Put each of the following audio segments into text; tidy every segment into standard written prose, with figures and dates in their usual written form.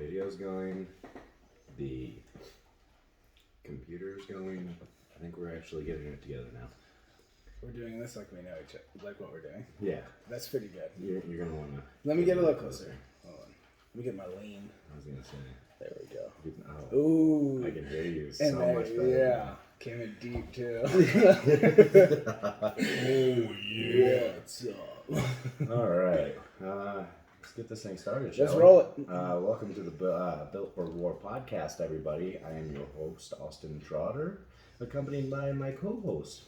video's going. The computer's going. I think we're actually getting it together now. We're doing this like we know each other, like what we're doing. Yeah. That's pretty good. You're going to want to... Let me get a little closer. Hold on. Let me get my lean. I was going to say... There we go. Oh, ooh. I can hear you And so much better. Yeah. Came in deep, too. Oh, yeah. What's up? All right. Let's get this thing started, shall Let's we? roll it. Welcome to the Built for War podcast, everybody. I am your host, Austin Trotter, accompanied by my co-host,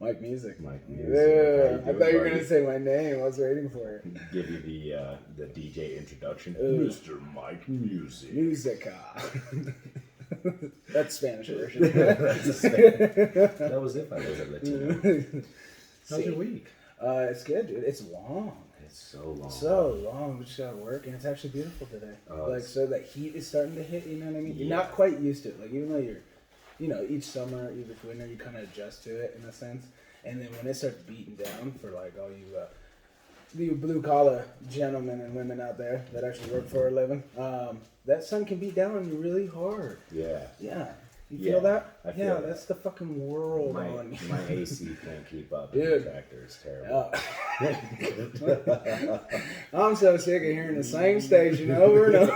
Musick. Musick. Yeah. I thought you were going to say my name. I was waiting for it. Give you the DJ introduction. Ooh. Mr. Mike Musick. Musica. That's Spanish version. That was if I was a Latino. How's your week? It's good, dude. It's long. It's so long. So long. We just got to work, and it's actually beautiful today. So that heat is starting to hit, you know what I mean? Yeah. You're not quite used to it. Like, even though each summer, each winter, you kind of adjust to it in a sense. And then when it starts beating down for, like, all you blue-collar gentlemen and women out there that actually work for a living, that sun can beat down on you really hard. Yeah. Yeah. You feel that? I feel that. That's the fucking world on you. My AC can't keep up. Dude. The tractor is terrible. I'm so sick of hearing the same station over and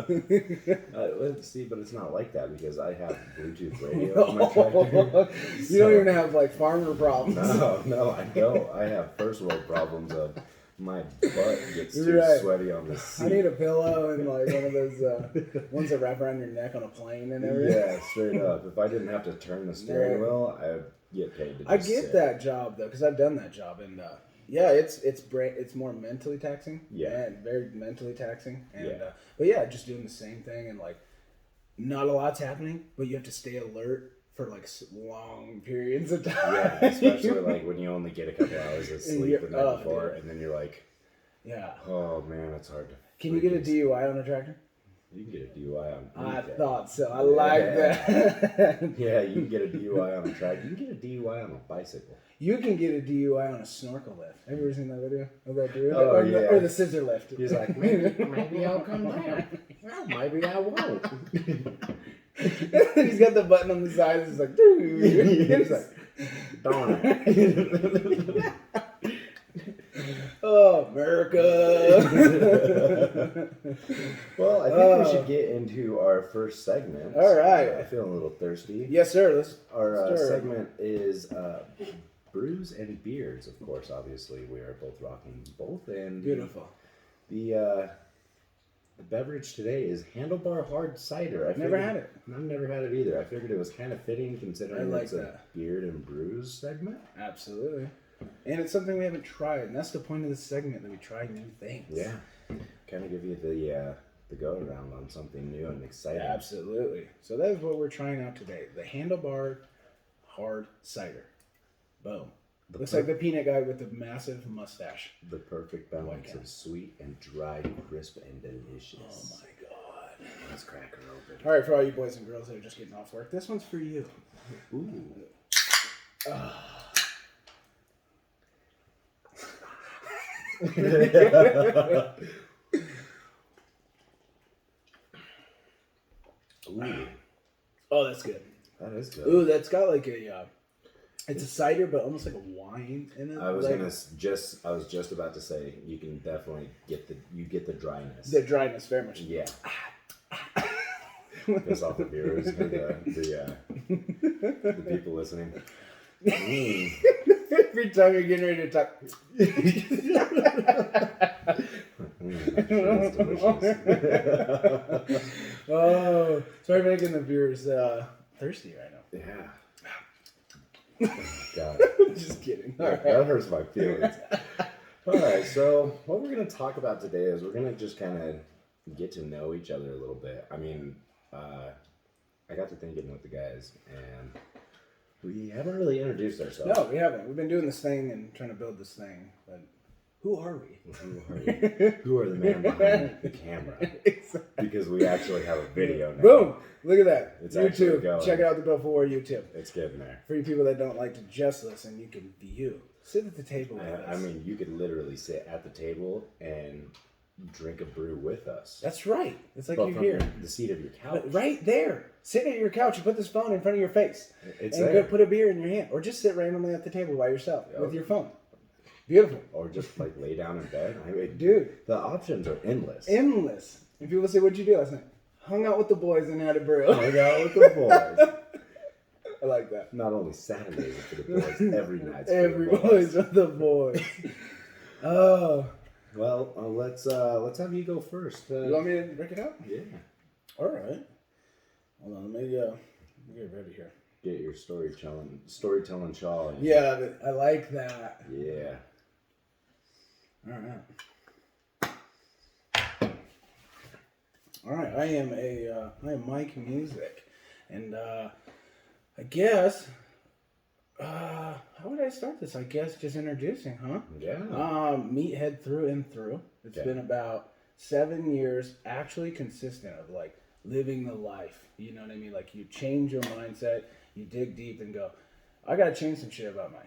over. See, but it's not like that because I have Bluetooth radio on my tractor. You don't even have like farmer problems. No, I don't. I have first world problems of my butt gets too sweaty on the seat. I need a pillow and like one of those ones that wrap around your neck on a plane and everything. Yeah, straight up. If I didn't have to turn the steering wheel, I'd get paid to just I get sit. that job though, because I've done that job and it's more mentally taxing. Yeah, and very mentally taxing. And yeah. but just doing the same thing and like not a lot's happening, but you have to stay alert for like long periods of time. Yeah, especially like when you only get a couple hours of sleep the night before, and then you're like, oh man, it's hard to. Can you get a DUI on a tractor? You can get a DUI on. I thought so. I like that. Yeah, you can get a DUI on a tractor. You can get a DUI on a bicycle. You can get a DUI on a snorkel lift. Have you ever seen that video of that dude? Oh, or the scissor lift. He's like, maybe I'll come down. Well, maybe I won't. He's got the button on the side. He's like, dude. He's like, darn it. Oh, America. Well, I think we should get into our first segment. All right. I feel a little thirsty. Yes, sir. Our segment is brews and beers. Of course, obviously, we are both rocking both. And beautiful. The beverage today is Handlebar Hard Cider. I've never had it. I've never had it either. I figured it was kind of fitting considering it's a beer and brews segment. Absolutely. And it's something we haven't tried, and that's the point of this segment, that we try new things. Yeah. Kind of give you the go-around on something new and exciting. Absolutely. So that is what we're trying out today. The Handlebar Hard Cider. Boom. Looks like the peanut guy with the massive mustache. The perfect balance of sweet and dry, crisp and delicious. Oh my god. Let's crack her open. All right, for all you boys and girls that are just getting off work, this one's for you. Ooh. Ooh. Oh, that's good. That is good. Ooh, that's got like it's a cider, but almost like a wine in it. I was just about to say you can definitely get the dryness. The dryness, very much. Yeah. Piss off the viewers and the people listening. Every time you're getting ready to talk. That's delicious. Oh, sorry for making the viewers thirsty right now. Yeah. God. Just kidding. That hurts my feelings. All right, so what we're going to talk about today is we're going to just kind of get to know each other a little bit. I mean, I got to thinking with the guys, and we haven't really introduced ourselves. No, we haven't. We've been doing this thing and trying to build this thing, but who are we? Who are you? Who are the man behind the camera? Exactly. Because we actually have a video now. Boom! Look at that. It's actually YouTube. going. Check out the Bill for YouTube. It's getting there. For you people that don't like to just listen, you can view. Sit at the table with us. I mean, you could literally sit at the table and drink a brew with us. That's right. It's like but you're from here. the seat of your couch. But right there. Sitting at your couch, you put this phone in front of your face. It's and there. go put a beer in your hand. Or just sit randomly at the table by yourself with your phone. Beautiful. Or just like lay down in bed. I mean, dude, the options are endless. Endless. And people say, what'd you do last night? Hung out with the boys and had a brew. Hung out with the boys. I like that. Not only Saturdays for the boys, every night. Every boys with the boys. Oh. Well, let's have you go first. You want me to break it out? Yeah. All right. Hold on, let me get ready here. Get your storytelling shawl. Yeah, I like that. Yeah. All right. I am Mike Musick, and I guess how would I start this? I guess just introducing, huh? Yeah. Meathead through and through. It's been about 7 years, actually consistent of like living the life. You know what I mean? Like you change your mindset, you dig deep and go, I gotta change some shit about me.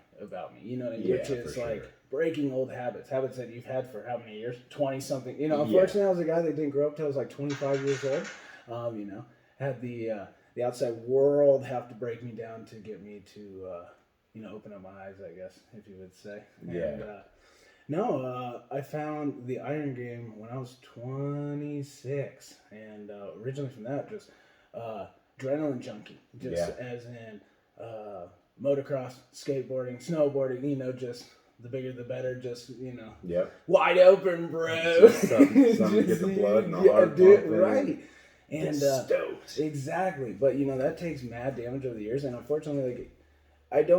You know what I mean? Yeah, Which is for like sure. breaking old habits that you've had for how many years? 20 something. You know, unfortunately, I was a guy that didn't grow up till I was like 25 years old. You know, had the outside world have to break me down to get me to open up my eyes, I guess, if you would say. Yeah. And, I found the Iron Game when I was 26, and originally from that, just adrenaline junkie, just as in motocross, skateboarding, snowboarding. You know, just the bigger the better. Just wide open, bro. Just something to get the blood and the heart pumping. Right. And stoked. Exactly, but that takes mad damage over the years, and unfortunately, like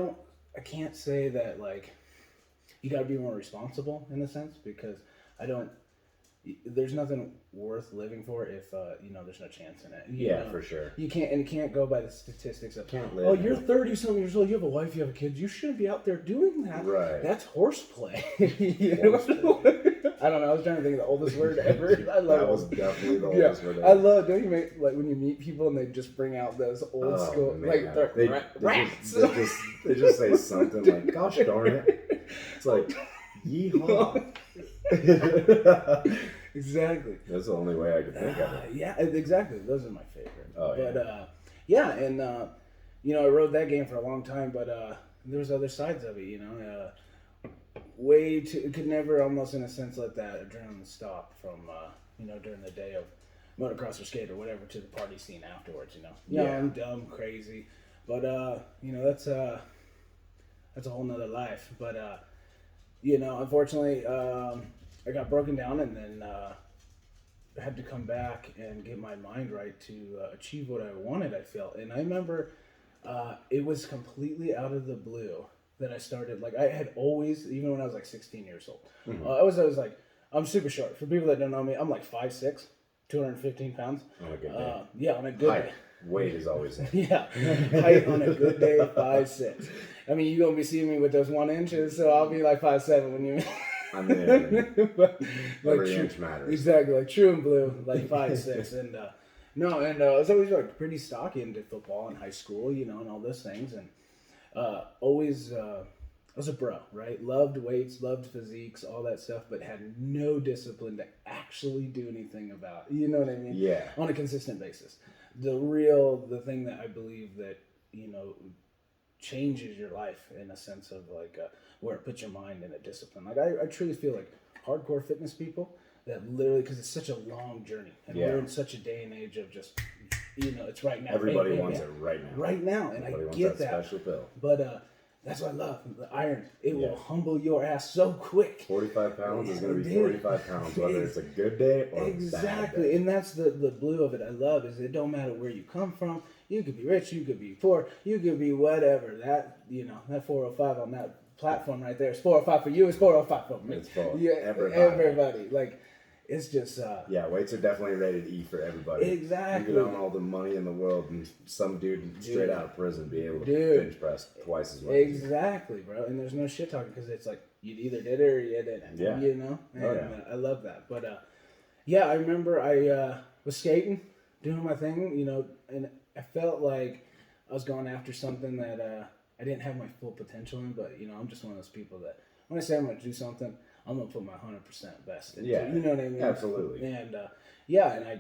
I can't say that like you got to be more responsible in a sense, because there's nothing worth living for if there's no chance in it. You know, for sure. You can't go by the statistics of can't live. Oh, you're 30-something years old. You have a wife. You have a kid. You shouldn't be out there doing that. Right. That's horseplay. I don't know. I was trying to think of the oldest word ever. I love that was definitely the oldest word ever. I love. Don't you make like when you meet people and they just bring out those old school like rats? They just say something like, "Gosh darn it!" It's like, "Yeehaw." Exactly. That's the only way I could think of it. Yeah, exactly. Those are my favorite. Oh, yeah. But and I rode that game for a long time, but there was other sides of it. Could never almost in a sense let that adrenaline stop from during the day of motocross or skate or whatever to the party scene afterwards. Young, dumb, crazy, but that's a whole nother life. But unfortunately, I got broken down and then had to come back and get my mind right to achieve what I wanted, I felt. And I remember it was completely out of the blue that I started. Like I had always, even when I was like 16 years old, I was like, I'm super short. For people that don't know me, I'm like 5'6", 215 pounds. On a good day. Yeah, on a good day. Weight is always in. Yeah, height on a good day, 5'6". I mean, you're going to be seeing me with those 1 inches, so I'll be like 5'7" when you... I mean, but, every inch matters. Exactly, like true and blue, like 5'6". And I was always like pretty stocky into football in high school, and all those things. And always, I was a bro, right? Loved weights, loved physiques, all that stuff, but had no discipline to actually do anything about it. You know what I mean? Yeah. On a consistent basis. The thing that I believe that, changes your life in a sense of like where it puts your mind in a discipline. Like I truly feel like hardcore fitness people that literally, because it's such a long journey and we're in such a day and age of just, it's right now. Everybody wants it right now. Right now. And Everybody I get that special pill. But that's what I love. The iron, it will humble your ass so quick. 45 pounds is going to be 45 pounds, whether it's a good day or a bad day. And that's the blue of it. I love is it don't matter where you come from. You could be rich, you could be poor, you could be whatever. That that 405 on that platform right there is 405 for you. It's 405 for me. It's for everybody. Like it's just weights are definitely rated E for everybody. Exactly. You could own all the money in the world and some dude straight out of prison be able to bench press twice as much. Exactly, bro. And there's no shit talking because it's like you either did it or you didn't. Yeah. And, I love that. But I remember I was skating, doing my thing, and I felt like I was going after something that I didn't have my full potential in. But I'm just one of those people that when I say I'm going to do something, I'm gonna put my 100% best into Yeah, it. You know what I mean? absolutely. And yeah, and I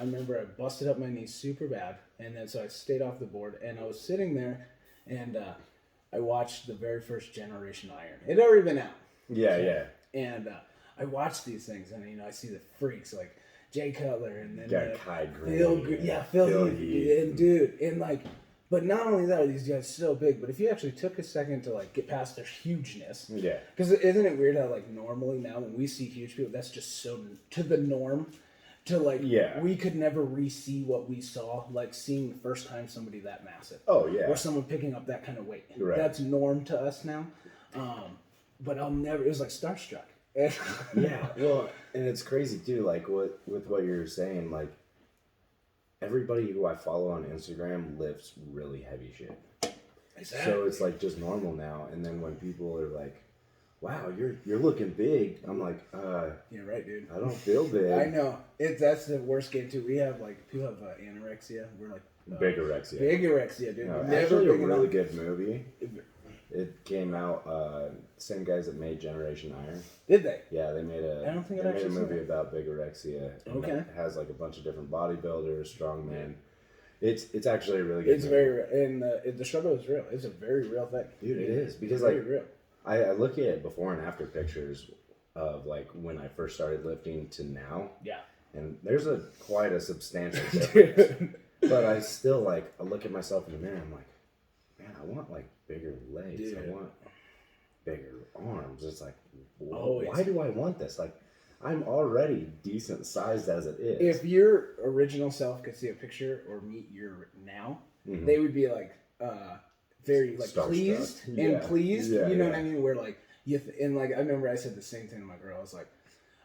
remember I busted up my knee super bad, and then so I stayed off the board, and I was sitting there, and I watched the very first Generation Iron. It had already been out. Yeah, Okay? And I watch these things, and I see the freaks like Jay Cutler, and then Kai Green, Phil Heath, and dude, and like, but not only that are these guys so big, but if you actually took a second to like get past their hugeness, because isn't it weird how like normally now when we see huge people, that's just so to the norm, to like we could never re-see what we saw, like seeing the first time somebody that massive, or someone picking up that kind of weight, that's norm to us now. But I'll never. It was like starstruck. Yeah, well, and it's crazy too. Like with what you're saying, like everybody who I follow on Instagram lifts really heavy shit. Exactly. So it's like just normal now. And then when people are like, "Wow, you're looking big," I'm like, "Yeah, right, dude. I don't feel big." I know that's the worst game too. We have like people have anorexia. We're like bigorexia, dude. No, actually, a really good movie. It came out, same guys that made Generation Iron. Did they? Yeah, they made a movie about bigorexia. Okay. It has like a bunch of different bodybuilders, strongmen. It's actually a really good movie. Very real. And the struggle is real. It's a very real thing. Dude, it is. Because like, real. I look at before and after pictures of like when I first started lifting to now. Yeah. And there's quite a substantial difference. But I still like, I look at myself in the mirror and I'm like, man, I want like bigger legs. Dude. I want bigger arms. It's like, why do I want this? Like, I'm already decent sized as it is. If your original self could see a picture or meet your now, they would be like, very like pleased and pleased. Yeah, you know what I mean? Where like and like I remember I said the same thing to my girl. I was like,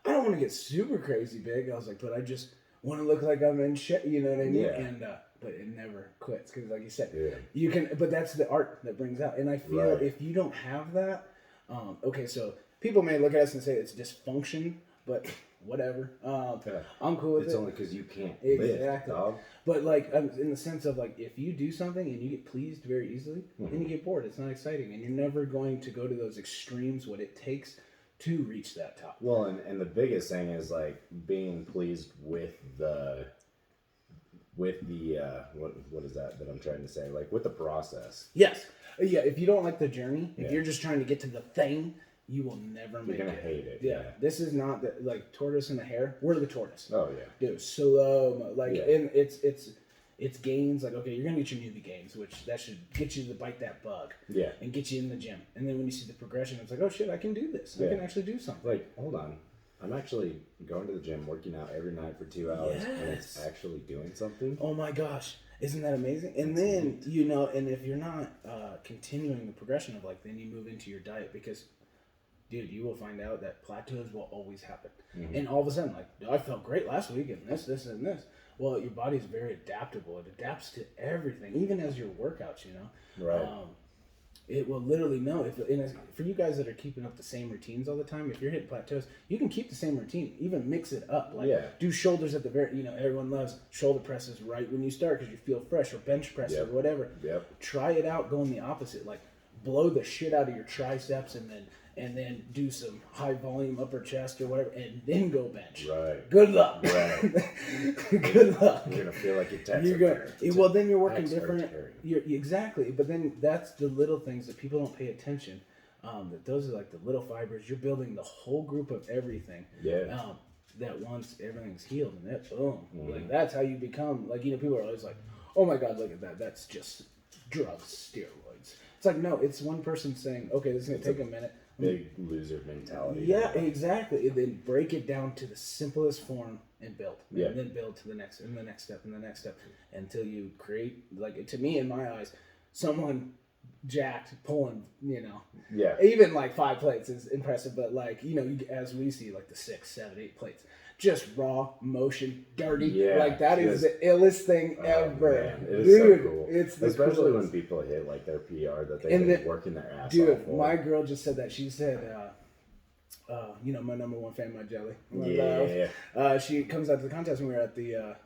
I don't want to get super crazy big. I was like, but I just want to look like I'm in shit. You know what I mean? Yeah. And but it never quits because, like you said, you can. But that's the art that brings out. And I feel if you don't have that, okay, so people may look at us and say it's dysfunction, but whatever. I'm cool with it. It's only because you can't lift, dog. But like in the sense of like if you do something and you get pleased very easily, then you get bored. It's not exciting, and you're never going to go to those extremes. What it takes to reach that top. Well, and the biggest thing is like being pleased with the what is that I'm trying to say? Like with the process. Yes. Yeah. If you don't like the journey, if you're just trying to get to the thing, you will never make it. You're gonna hate it. Yeah. This is not the like tortoise and the hare. We're the tortoise. Oh yeah. Dude, slow. Like and it's gains. Like okay, you're gonna get your newbie gains, which that should get you to bite that bug. Yeah. And get you in the gym. And then when you see the progression, it's like, oh shit, I can do this. I can actually do something. Like, hold on. I'm actually going to the gym, working out every night for 2 hours, and it's actually doing something. Oh my gosh. Isn't that amazing? And then, and if you're not continuing the progression of like, then you move into your diet because, dude, you will find out that plateaus will always happen. And all of a sudden, like, I felt great last week and this, and this. Well, your body's very adaptable. It adapts to everything, even as your workouts, Right. It will literally know for you guys that are keeping up the same routines all the time. If you're hitting plateaus, you can keep the same routine, even mix it up. Like do shoulders at the very. Everyone loves shoulder presses right when you start because you feel fresh, or bench press or whatever. Yep. Try it out. Going the opposite. Like blow the shit out of your triceps and then do some high volume upper chest or whatever, and then go bench. Right. Good luck. Right. Good luck. You're gonna feel like you're well, then you're working different. Exactly, but then that's the little things that people don't pay attention. That those are like the little fibers. You're building the whole group of everything. Yeah. That once everything's healed and that boom, like that's how you become. Like people are always like, oh my god, look at that. That's just drugs, steroids. It's like no, it's one person saying, okay, this is gonna take a minute. Big loser mentality. Yeah, exactly. And then break it down to the simplest form and build. Yeah. And then build to the next and the next step and the next step until you create, like, to me, in my eyes, someone jacked pulling, Yeah. Even like 5 plates is impressive, but like, as we see, like the 6, 7, 8 plates. Just raw motion, dirty. Yeah, like that is the illest thing ever. Man, it is so cool. It's especially when people hit like their PR that they've been working their ass off for. My girl just said that. She said, my number one fan, my jelly. She comes out to the contest when we were at the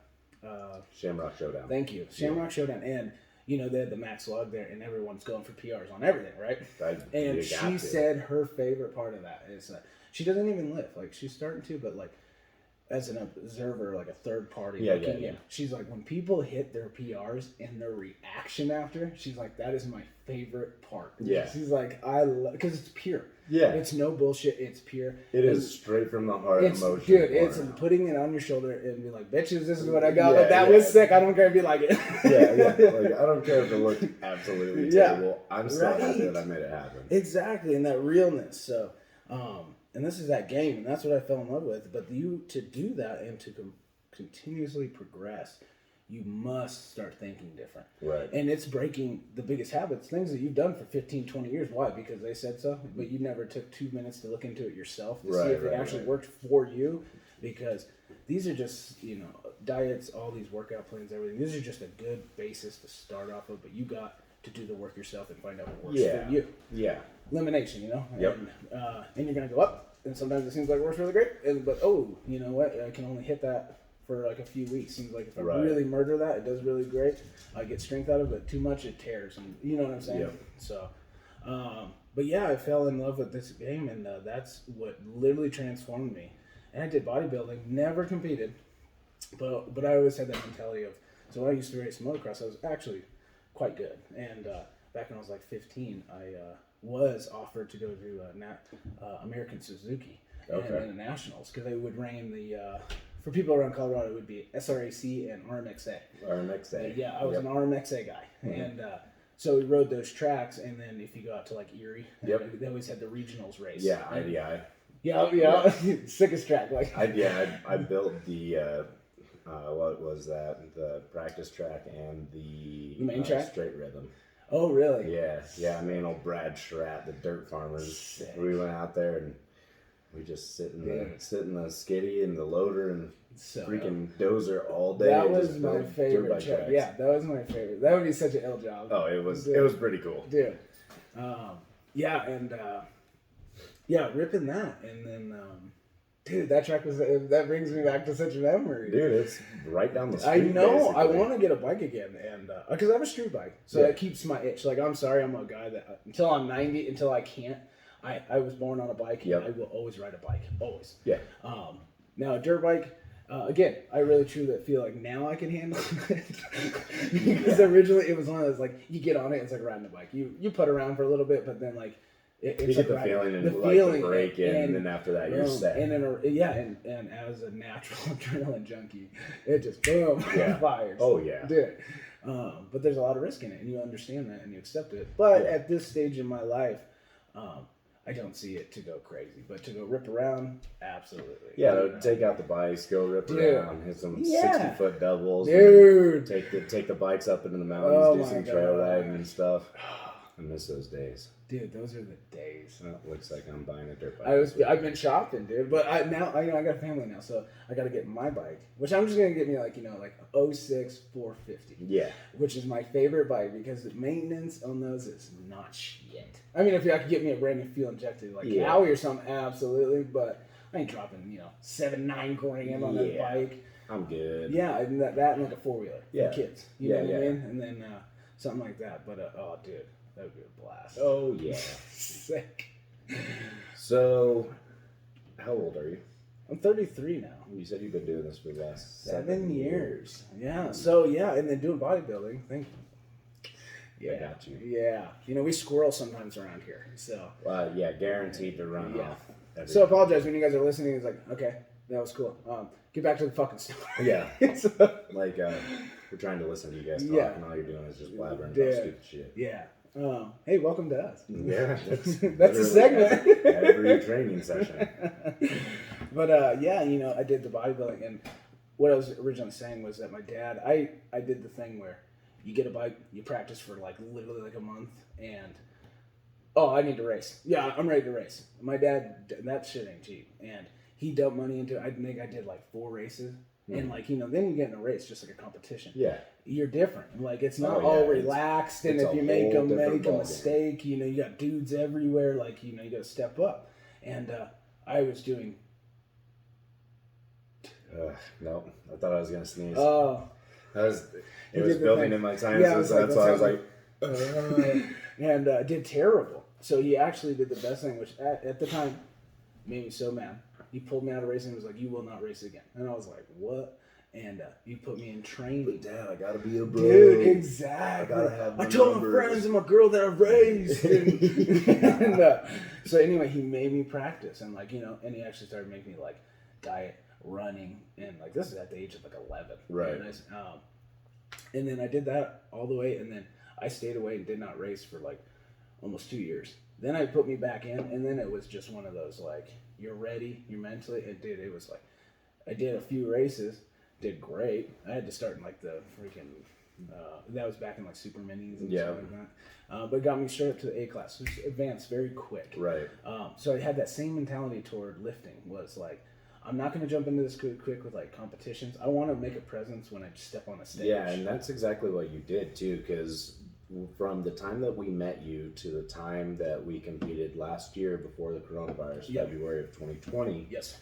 Shamrock Showdown. Thank you, Shamrock Showdown, and they had the max log there, and everyone's going for PRs on everything, right? And she said her favorite part of that is She doesn't even lift. Like, she's starting to, but like, as an observer, like a third party looking in, she's like, when people hit their PRs and their reaction after, she's like, that is my favorite part. Yeah. She's like, because it's pure. Yeah. It's no bullshit. It's pure. It is straight from the heart emotion. Dude, it's putting it on your shoulder and be like, bitches, this is what I got. Like, that was sick. I don't care if you like it. Yeah. Like, I don't care if it looked absolutely terrible. I'm still happy that I made it happen. Exactly. And that realness. So, and this is that game, and that's what I fell in love with. But to do that and to continuously progress, you must start thinking different. Right. And it's breaking the biggest habits, things that you've done for 15, 20 years. Why? Because they said so. But you never took 2 minutes to look into it yourself to see if it actually worked for you. Because these are just, diets, all these workout plans, everything. These are just a good basis to start off of. But you got to do the work yourself and find out what works for you. Yeah. Elimination, Yep. And you're going to go up. And sometimes it seems like it works really great. But, you know what? I can only hit that for like a few weeks. Seems like if I really murder that, it does really great. I get strength out of it. Too much, it tears. And you know what I'm saying? Yep. So, but yeah, I fell in love with this game, and that's what literally transformed me. And I did bodybuilding, never competed, but I always had that mentality of, so when I used to race motocross, I was actually quite good. And back when I was like 15, I was offered to go to American Suzuki and the Nationals, because they would reign the... for people around Colorado, it would be SRAC and RMXA. RMXA. Yeah, I was an RMXA guy. Mm-hmm. And so we rode those tracks, and then if you go out to like Erie, they always had the regionals race. Yeah, IDI. Yeah. Sickest track. Like. I built the, what was that? The practice track and the main track? straight rhythm. Oh, really? Yeah. Me and old Brad Schratt, the dirt farmers, Sick. We went out there and we just sit in the skiddy and the loader and freaking dozer all day. That was my favorite track. Yeah, that was my favorite. That would be such an ill job. Oh, it was pretty cool. Dude. Ripping that. And then, dude, that track that brings me back to such memories. Dude, it's right down the street. I know. Basically. I want to get a bike again, and because I have a street bike, so that keeps my itch. Like, I'm sorry, I'm a guy that until I'm 90, until I can't. I was born on a bike, and I will always ride a bike, always. Yeah. Now a dirt bike, again, I really truly feel like now I can handle it. Because originally it was one of those, like, you get on it, it's like riding a bike. You put around for a little bit, but then like it's you get like the feeling and the break in, and then after that you're set. And as a natural adrenaline junkie, it just boom fires. Oh yeah, dude. But there's a lot of risk in it, and you understand that and you accept it. But at this stage in my life, I don't see it to go crazy, but to go rip around, absolutely. Yeah, take out the bikes, go rip around, hit some 60-foot doubles, dude. Take the bikes up into the mountains, do some trail riding and stuff. I miss those days. Dude, those are the days. Well, it looks like I'm buying a dirt bike. I've been shopping, dude, but I got a family now, so I got to get my bike, which I'm just gonna get me like a 06 450. Yeah. Which is my favorite bike because the maintenance on those is not shit. I mean, if I could get me a brand new fuel injected like Cowie or something, absolutely, but I ain't dropping 7-9 grand on that bike. I'm good. Yeah, and that and like a 4-wheeler for kids. You know what I mean? And then something like that. But oh, dude. That would be a blast. Oh, yeah. Sick. So, how old are you? I'm 33 now. You said you've been doing this for the last 7 years. Yeah. So, and then doing bodybuilding. Thank you. Yeah, I got you. Yeah. We squirrel sometimes around here. So. Guaranteed to run off. So, I apologize when you guys are listening. It's like, okay, that was cool. Get back to the fucking story. Yeah. We're trying to listen to you guys talk, and all you're doing is just blabbering about stupid shit. Yeah. Hey, welcome to us. Yeah, that's a segment. Every training session. But I did the bodybuilding, and what I was originally saying was that my dad, I did the thing where you get a bike, you practice for literally a month, and I need to race. Yeah, I'm ready to race. My dad, that shit ain't cheap, and he dumped money into it. I think I did 4 races. And then you get in a race, just like a competition. Yeah, you're different. It's not all relaxed, and if you make a mistake, you got dudes everywhere. You got to step up. And I was doing. No, I thought I was gonna sneeze. Oh, it was building in my sinuses. That's why I was like. And did terrible. So he actually did the best thing, which at the time. made me so mad. He pulled me out of racing and was like, "You will not race again." And I was like, "What?" And you put me in training. But Dad, I gotta be a bro. Dude, exactly. I gotta have I told numbers. my friends and my girl that I raced. So anyway, he made me practice, and like, you know, and he actually started making me like diet, running, and like this is at the age of like 11. Right. And then I did that all the way, and then I stayed away and did not race for like almost 2 years. Then I put me back in, and then it was just one of those like, you're ready, you're mentally. It was like, I did a few races, did great. I had to start in like the freaking, that was back in like super minis and stuff like that. But it got me straight up to the A class, so it advanced very quick. Right. So I had that same mentality toward lifting, was like, I'm not going to jump into this quick with like competitions. I want to make a presence when I step on a stage. Yeah, and that's exactly what you did too, because from the time that we met you to the time that we competed last year before the coronavirus, February of 2020, yes,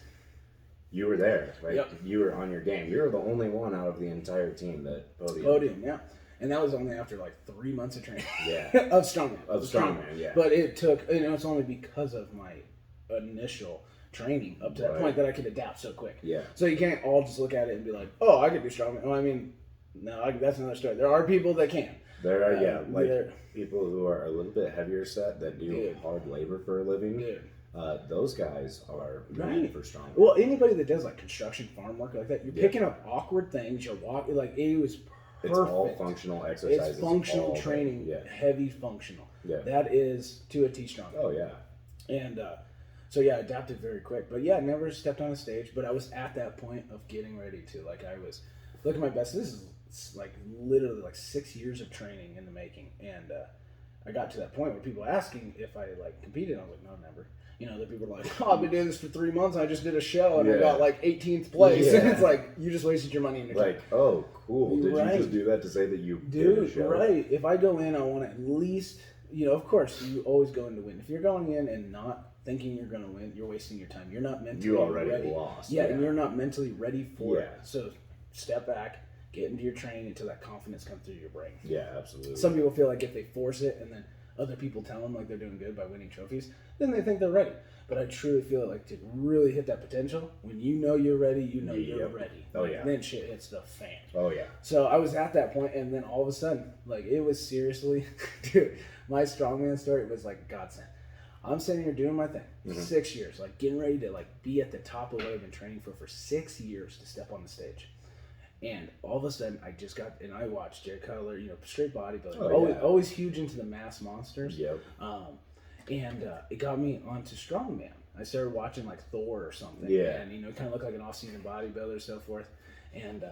you were there. Like, yep. You were on your game. You were the only one out of the entire team that podium, yeah. And that was only after like 3 months of training. Yeah. of strongman. Of strongman, yeah. But it took, you know, it's only because of my initial training up to that point that I could adapt so quick. Yeah. So you can't all just look at it and be like, oh, I could do strongman. Well, I mean, no, that's another story. There are people that can. There are, people who are a little bit heavier set that do hard labor for a living. Those guys are meant for strong. Well, anybody that does like construction, farm work like that, you're picking up awkward things. You're walking, like, it was perfect. It's all functional exercises. It's functional training, heavy functional. Yeah. That is to a T strong. Oh, yeah. And so, yeah, I adapted very quick. But, yeah, never stepped on a stage. But I was at that point of getting ready to. Like, I was, look at my best. This is like literally like 6 years of training in the making. And I got to that point where people were asking if I like competed. I was like, no, never. You know, the people were like, oh, I've been doing this for 3 months. I just did a show and I got like 18th place. Yeah. And it's like, you just wasted your money in your time. Like, oh, cool. Did you just do that to say that you did a show? Right. If I go in, I want to at least, you know, of course, you always go in to win. If you're going in and not thinking you're going to win, you're wasting your time. You're not mentally ready. You already lost. Yeah, and you're not mentally ready for it. So step back. Get into your training until that confidence comes through your brain. Yeah, absolutely. Some people feel like if they force it and then other people tell them like they're doing good by winning trophies, then they think they're ready. But I truly feel like to really hit that potential, when you know you're ready, you know you're ready. Oh, yeah. Then shit hits the fan. Oh, yeah. So I was at that point, and then all of a sudden, like, it was seriously, dude, my strongman story was like godsend. I'm sitting here doing my thing, 6 years, like getting ready to like be at the top of what I've been training for 6 years to step on the stage. And all of a sudden, I just got, and I watched Jerry Cutler, you know, straight bodybuilding, always huge into the mass monsters. Yep. And it got me onto strongman. I started watching like Thor or something. Yeah. And, you know, kind of looked like an off-season bodybuilder and so forth. And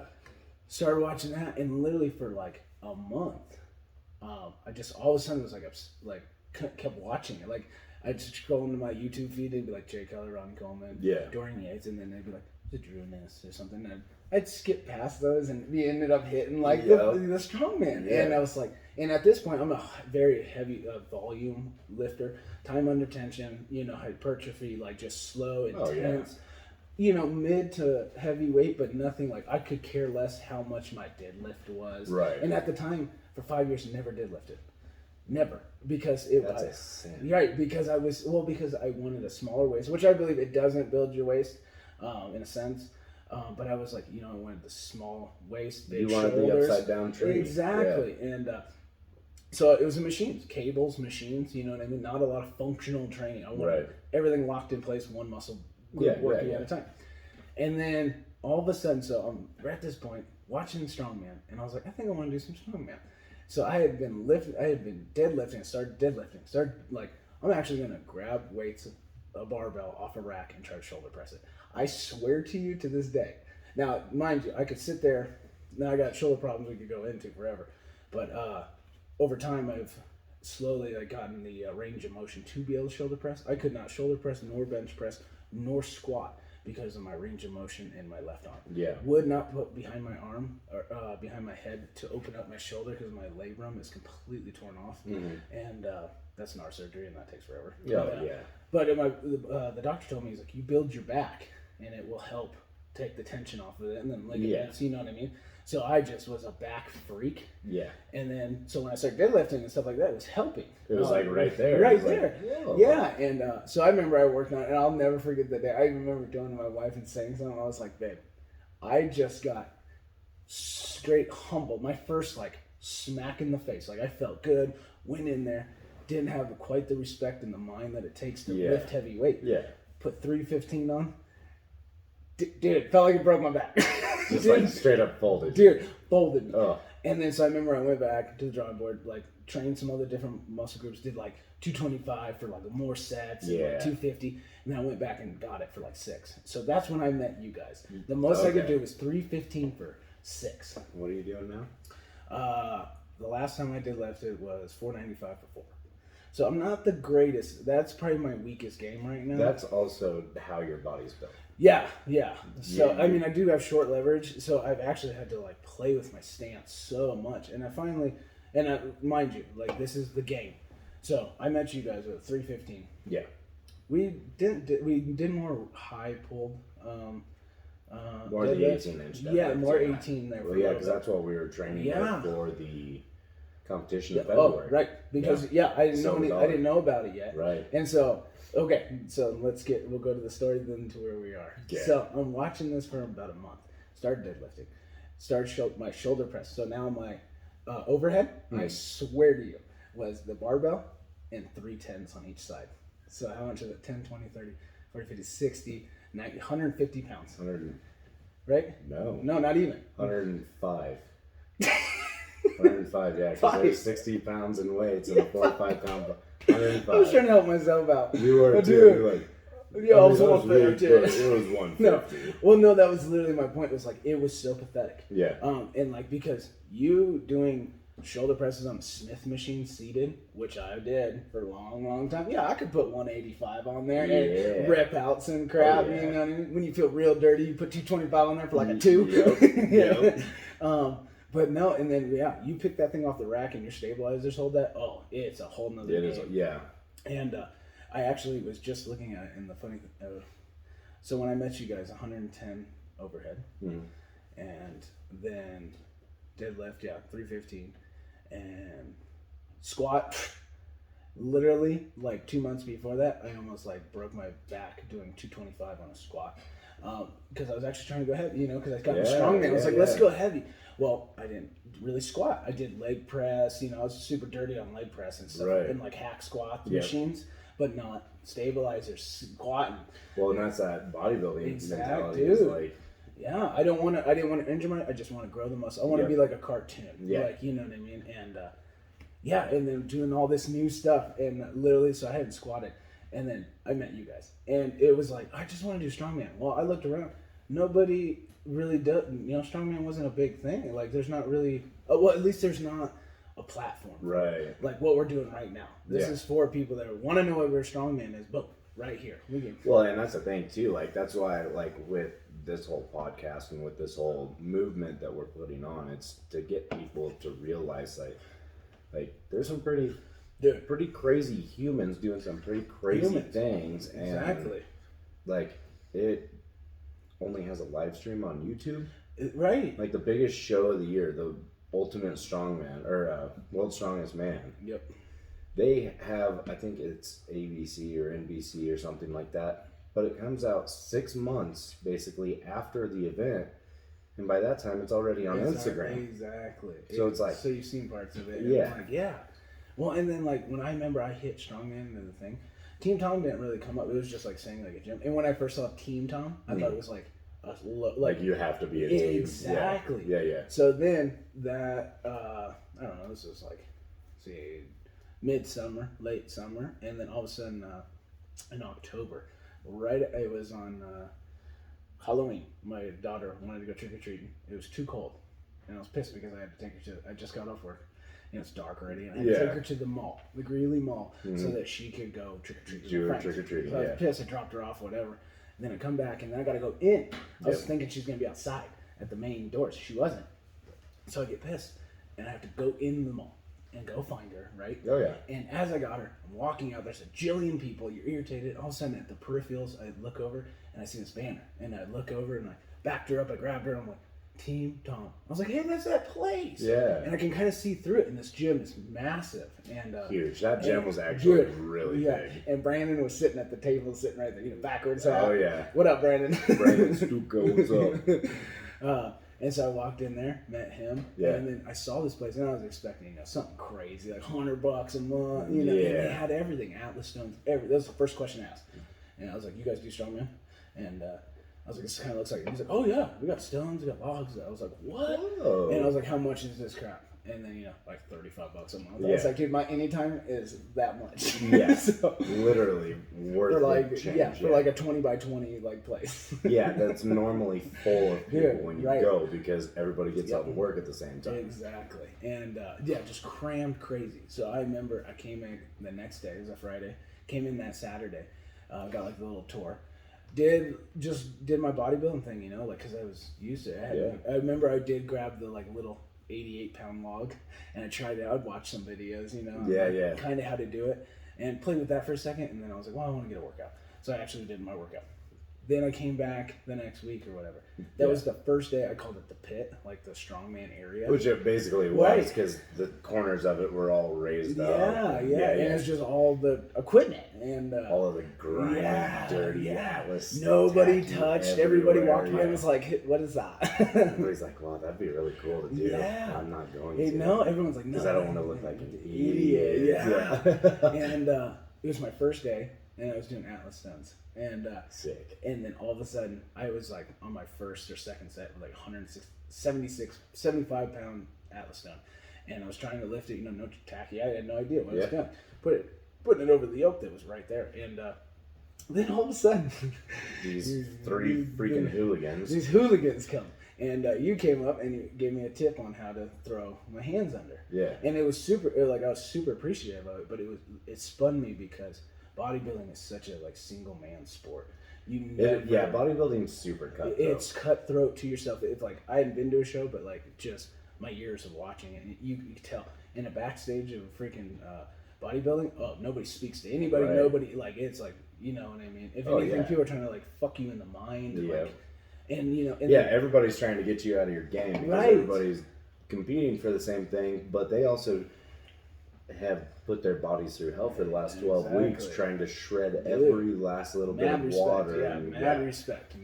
started watching that, and literally for like a month, I just all of a sudden was like kept watching it. Like, I'd scroll into my YouTube feed, it'd be like Jerry Cutler, Ron Coleman, Dorian Yates, and then they'd be like, the Drew Ness or something. And I'd skip past those, and we ended up hitting like the strongman. And I was like, and at this point, I'm a very heavy volume lifter, time under tension, you know, hypertrophy, like just slow, intense, you know, mid to heavy weight, but nothing like, I could care less how much my deadlift was. Right. And at the time, for 5 years, never deadlifted. Never, because it was insane. Right, because because I wanted a smaller waist, which I believe it doesn't build your waist, in a sense. But I was like, you know, I wanted the small waist, big shoulders. You wanted the upside down training. Exactly, and so it was cables, machines. You know what I mean? Not a lot of functional training. I wanted everything locked in place, one muscle group working at a time. And then all of a sudden, so we're at this point watching strongman, and I was like, I think I want to do some strongman. So I had been deadlifting, started like, I'm actually going to grab weights, a barbell off a rack and try to shoulder press it. I swear to you to this day. Now, mind you, I could sit there, now I got shoulder problems we could go into forever. But over time, I've slowly gotten the range of motion to be able to shoulder press. I could not shoulder press, nor bench press, nor squat because of my range of motion in my left arm. Yeah. Would not put behind my arm or behind my head to open up my shoulder because my labrum is completely torn off. And that's an R surgery, and that takes forever. But the doctor told me, he's like, you build your back, and it will help take the tension off of it, and then ligaments, you know what I mean? So I just was a back freak. Yeah. And then, so when I started deadlifting and stuff like that, it was helping. It was like right there. Right there. Like, yeah. And so I remember I worked on it, and I'll never forget the day. I remember going to my wife and saying something. I was like, babe, I just got straight humbled. My first, like, smack in the face. Like, I felt good, went in there, didn't have quite the respect in the mind that it takes to lift heavy weight. Yeah. Put 315 on. Dude, it felt like it broke my back. Just like straight up folded. Dude, folded me. Oh. And then so I remember I went back to the drawing board, like trained some other different muscle groups, did like 225 for like more sets, and like 250, and then I went back and got it for like 6. So that's when I met you guys. The most I could do was 315 for 6. What are you doing now? The last time I did lifted was 495 for 4. So I'm not the greatest. That's probably my weakest game right now. That's also how your body's built. Yeah. So, I mean, I do have short leverage, so I've actually had to, like, play with my stance so much. And I finally, mind you, like, this is the game. So, I met you guys with 315. Yeah. We did more high pulled. More the 18-inch. Yeah, more 18 there. Well, yeah, because that's what we were training for the competition in February. Oh, right. Because, I didn't know about it yet. Right. And so... Okay, so we'll go to the story then to where we are. Yeah. So I'm watching this for about a month. Started deadlifting. Started my shoulder press. So now my overhead, I swear to you, was the barbell and 3 10s on each side. So how much is it? 10, 20, 30, 40, 50, 60, 90, 150 pounds. 100. Right? No. No, not even. 105. 105, yeah, because there's 60 pounds in weights and a 45 pound. 105. I was trying to help myself out. You were too. You were like, yeah, I was 150. It was 150. No, well, no, that was literally my point. It was like it was so pathetic. Yeah. And like because you doing shoulder presses on a Smith machine seated, which I did for a long time. Yeah, I could put 185 on there and rip out some crap. Oh, yeah. You know what I mean? When you feel real dirty, you put 225 on there for like a 2. Yep. But no, and then you pick that thing off the rack and your stabilizers hold that. Oh, it's a whole nother game. It is, yeah. And I actually was just looking at it, and the funny thing, so when I met you guys, 110 overhead, and then deadlift, 315, and squat. Literally, like 2 months before that, I almost like broke my back doing 225 on a squat. Because I was actually trying to go heavy, because I got strong man. I was like, let's go heavy. Well, I didn't really squat. I did leg press. I was super dirty on leg press and stuff, and like hack squat machines, but not stabilizers squatting. Well, and that's that bodybuilding mentality. Dude. Like, I didn't want to injure I just want to grow the muscle. I want to be like a cartoon. Yeah. Like, you know what I mean? And and then doing all this new stuff, and literally, so I hadn't squatted. And then I met you guys. And it was like, I just want to do strongman. Well, I looked around. Nobody really does. Strongman wasn't a big thing. Like, there's not really... well, at least there's not a platform. Right. Like what we're doing right now. This is for people that want to know what strongman is. Boom. Right here. Well, and that's the thing, too. Like, that's why, like, with this whole podcast and with this whole movement that we're putting on, it's to get people to realize, like there's some pretty crazy humans doing some pretty crazy things, and like it only has a live stream on YouTube, right? Like the biggest show of the year, the Ultimate Strongman or World's Strongest Man. Yep. They have, I think it's ABC or NBC or something like that, but it comes out 6 months basically after the event. And by that time, it's already on Instagram. Exactly. So it's like... So you've seen parts of it. Yeah. Like, yeah. Well, and then, like, when I remember I hit Strongman into the thing, Team Tom didn't really come up. It was just, like, saying, like, a gym. And when I first saw Team Tom, I thought it was, like you have to be a team. Exactly. Yeah. So then that, I don't know, this was, like, midsummer, late summer. And then all of a sudden, in October, it was on... Halloween, my daughter wanted to go trick-or-treating. It was too cold. And I was pissed because I had to take her I just got off work. It's dark already. And I had to take her to the mall, the Greeley Mall, so that she could go trick-or-treating. Do trick-or-treating, So I was pissed. I dropped her off, whatever. And then I come back, and then I got to go in. I was thinking she's going to be outside at the main doors. She wasn't. So I get pissed. And I have to go in the mall and go find her, right? Oh, yeah. And as I got her, I'm walking out. There's a jillion people. You're irritated. All of a sudden, at the peripherals, I look over, and I see this banner. And I look over, and backed her up, I grabbed her, and I'm like, Team Tom. I was like, hey, that's that place. Yeah. And I can kind of see through it, and this gym is massive. And huge. That gym was actually really big. And Brandon was sitting at the table, sitting right there, backwards. Oh, yeah. What up, Brandon? Brandon Stuco, what's up? And so I walked in there, met him, and then I saw this place, and I was expecting something crazy, like $100 a month, and they had everything, Atlas stones, everything. That was the first question I asked. And I was like, you guys do strongman? And I was like, this kind of looks like it. He's like, oh yeah, we got stones, we got logs. I was like, what? Whoa. And I was like, how much is this crap? And then, like $35 a month. I was like, dude, my anytime is that much. Yeah. So, literally worth for like, the change. Yeah, for like a 20 by 20 like place. Yeah, that's normally full of people when you go because everybody gets out of work at the same time. Exactly. And just crammed crazy. So I remember I came in the next day, it was a Friday, came in that Saturday, got like the little tour. Did my bodybuilding thing, like, because I was used to it. I remember I did grab the like little 88-pound log, and I tried it. I'd watch some videos, kind of how to do it, and played with that for a second, and then I was like, well, I want to get a workout. So I actually did my workout. Then I came back the next week or whatever. That was the first day. I called it the pit, like the strongman area. Which it basically was, because the corners of it were all raised up. And it's just all the equipment and all of the grimy, dirty Atlas. Nobody touched. Everybody walked in and was like, "What is that?" Everybody's like, "Well, that'd be really cool to do." Yeah. I'm not going to. No, everyone's like, "No," because I don't want to look like an idiot. Yeah. And it was my first day, and I was doing Atlas stones. And sick. And then all of a sudden, I was like on my first or second set with like 75-pound Atlas stone, and I was trying to lift it, no tacky. I had no idea what I was doing. Putting it over the yoke that was right there, and then all of a sudden, these three freaking hooligans. These hooligans come, and you came up and you gave me a tip on how to throw my hands under. Yeah. And it was super. I was super appreciative of it, but it spun me because bodybuilding is such a single man sport. Bodybuilding's super cutthroat. It's cutthroat to yourself. It's like I hadn't been to a show, but just my years of watching it, and you can tell in a backstage of freaking bodybuilding. Oh, nobody speaks to anybody. Right. Nobody it's like you know what I mean. If anything, people are trying to fuck you in the mind. And everybody's trying to get you out of your game because everybody's competing for the same thing, but they also have put their bodies through hell for the last 12 weeks trying to shred every last little bit of water. Mad respect.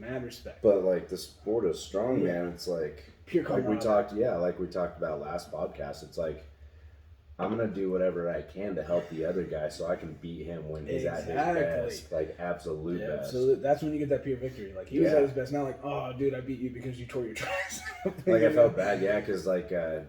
But the sport of strongman, it's pure we talked about last podcast. It's like I'm gonna do whatever I can to help the other guy so I can beat him when he's at his best, absolute best. Absolutely. That's when you get that pure victory. He was at his best, not oh dude, I beat you because you tore your tricep. I felt bad, because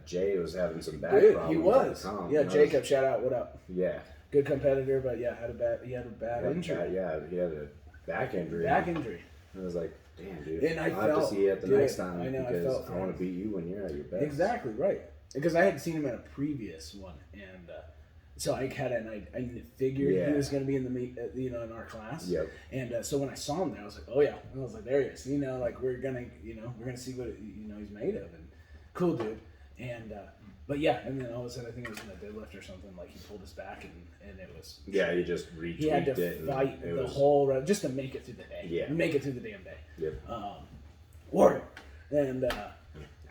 Jay was having some back problems. He was. Jacob, shout out, what up? Yeah. Good competitor, but he had a bad injury. He had a back injury. I was like, damn, dude. And I'll have to see you at the next time because I want to beat you when you're at your best. Exactly, right. Because I had seen him at a previous one, and so I had I figured he was going to be in the meet, in our class. Yep. And so when I saw him there, I was like, oh yeah, and I was like, there he is. We're gonna see what he's made of, and cool dude. And but and then all of a sudden I think it was in a deadlift or something. He pulled his back, and it was he just retweaked it. He had to fight the whole run just to make it through the day. Yeah. Make it through the damn day. Yep. Warrior. And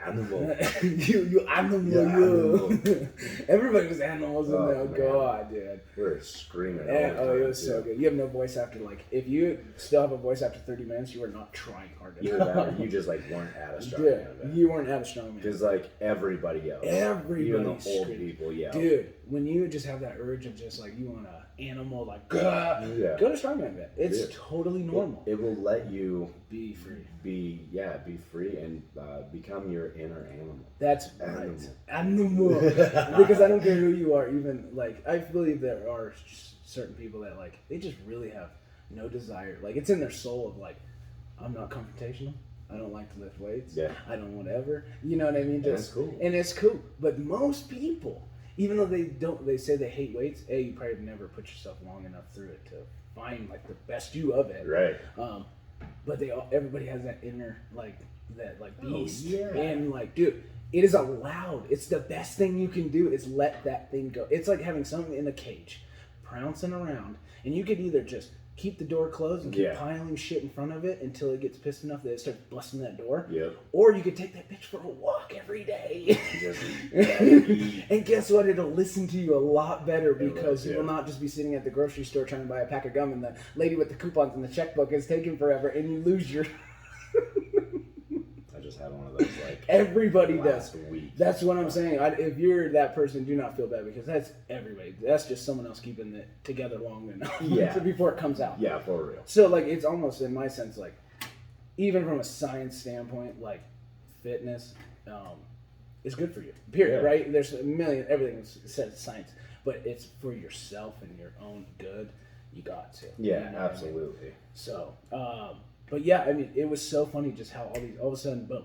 animal. you animal. Everybody was animals in there. Oh, God, dude. We were screaming. It was so good. You have no voice after, if you still have a voice after 30 minutes, you are not trying hard enough. You just, weren't at a strongman. You weren't at a strongman. Because, everybody yells. Even the old people yell. Dude, when you just have that urge of just, you want to animal, go to strongman event. It's totally normal. It will let you be free. Be free and become your inner animal. That's right. Animal. Because I don't care who you are, even I believe there are certain people that they just really have no desire. It's in their soul of I'm not confrontational. I don't like to lift weights. Yeah. I don't whatever. You know what I mean? That's cool. And it's cool. But most people, even though they say they hate weights, you probably never put yourself long enough through it to find the best you of it. Right. But everybody has that inner beast. Oh, yeah. And dude, it is allowed. It's the best thing you can do is let that thing go. It's like having something in a cage, pouncing around, and you could either just keep the door closed and keep piling shit in front of it until it gets pissed enough that it starts busting that door. Yep. Or you could take that bitch for a walk every day. And guess what? It'll listen to you a lot better because you will not just be sitting at the grocery store trying to buy a pack of gum and the lady with the coupons and the checkbook is taking forever and you lose your... I just had one of those like everybody does. Week. That's what I'm saying. If you're that person, do not feel bad because that's everybody. That's just someone else keeping it together long enough before it comes out. Yeah, for real. So like it's almost in my sense like even from a science standpoint, like fitness is good for you. Period. Right? There's a million everything says science, but it's for yourself and your own good. You got to. Yeah, you know absolutely. I mean? So, but yeah, I mean, it was so funny just how all of a sudden, boom,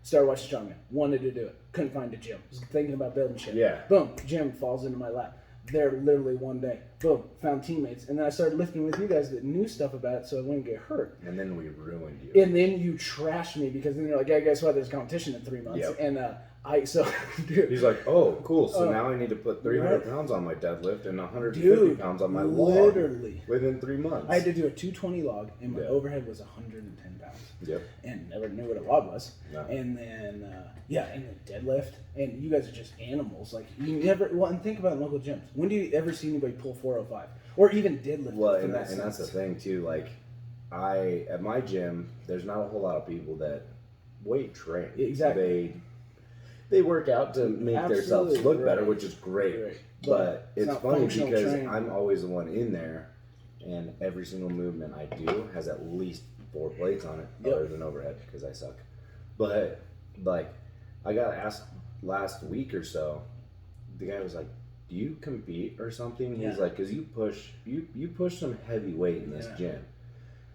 started watching Strongman. Wanted to do it. Couldn't find a gym. Was thinking about building shit. Yeah. Boom, gym falls into my lap. There literally one day. Boom, found teammates. And then I started lifting with you guys that knew stuff about it so I wouldn't get hurt. And then we ruined you. And then you trashed me because then you're like, yeah, guess what? There's a competition in 3 months. Yep. And dude. He's like, oh, cool. So now I need to put 300 pounds on my deadlift and 150 pounds on my log. Literally. Within 3 months. I had to do a 220 log and my overhead was 110 pounds. Yep. And never knew what a log was. No. And then, and then deadlift. And you guys are just animals. Like, you never, and think about local gyms. When do you ever see anybody pull 405? Or even deadlift? Well, and that's the thing, too. Like, at my gym, there's not a whole lot of people that weight train. Exactly. They work out to make themselves look better, which is great. But it's funny because I'm always the one in there, and every single movement I do has at least 4 plates on it, other than overhead, because I suck. But, like, I got asked last week or so, the guy was like, do you compete or something? He's like, because you push some heavy weight in this gym.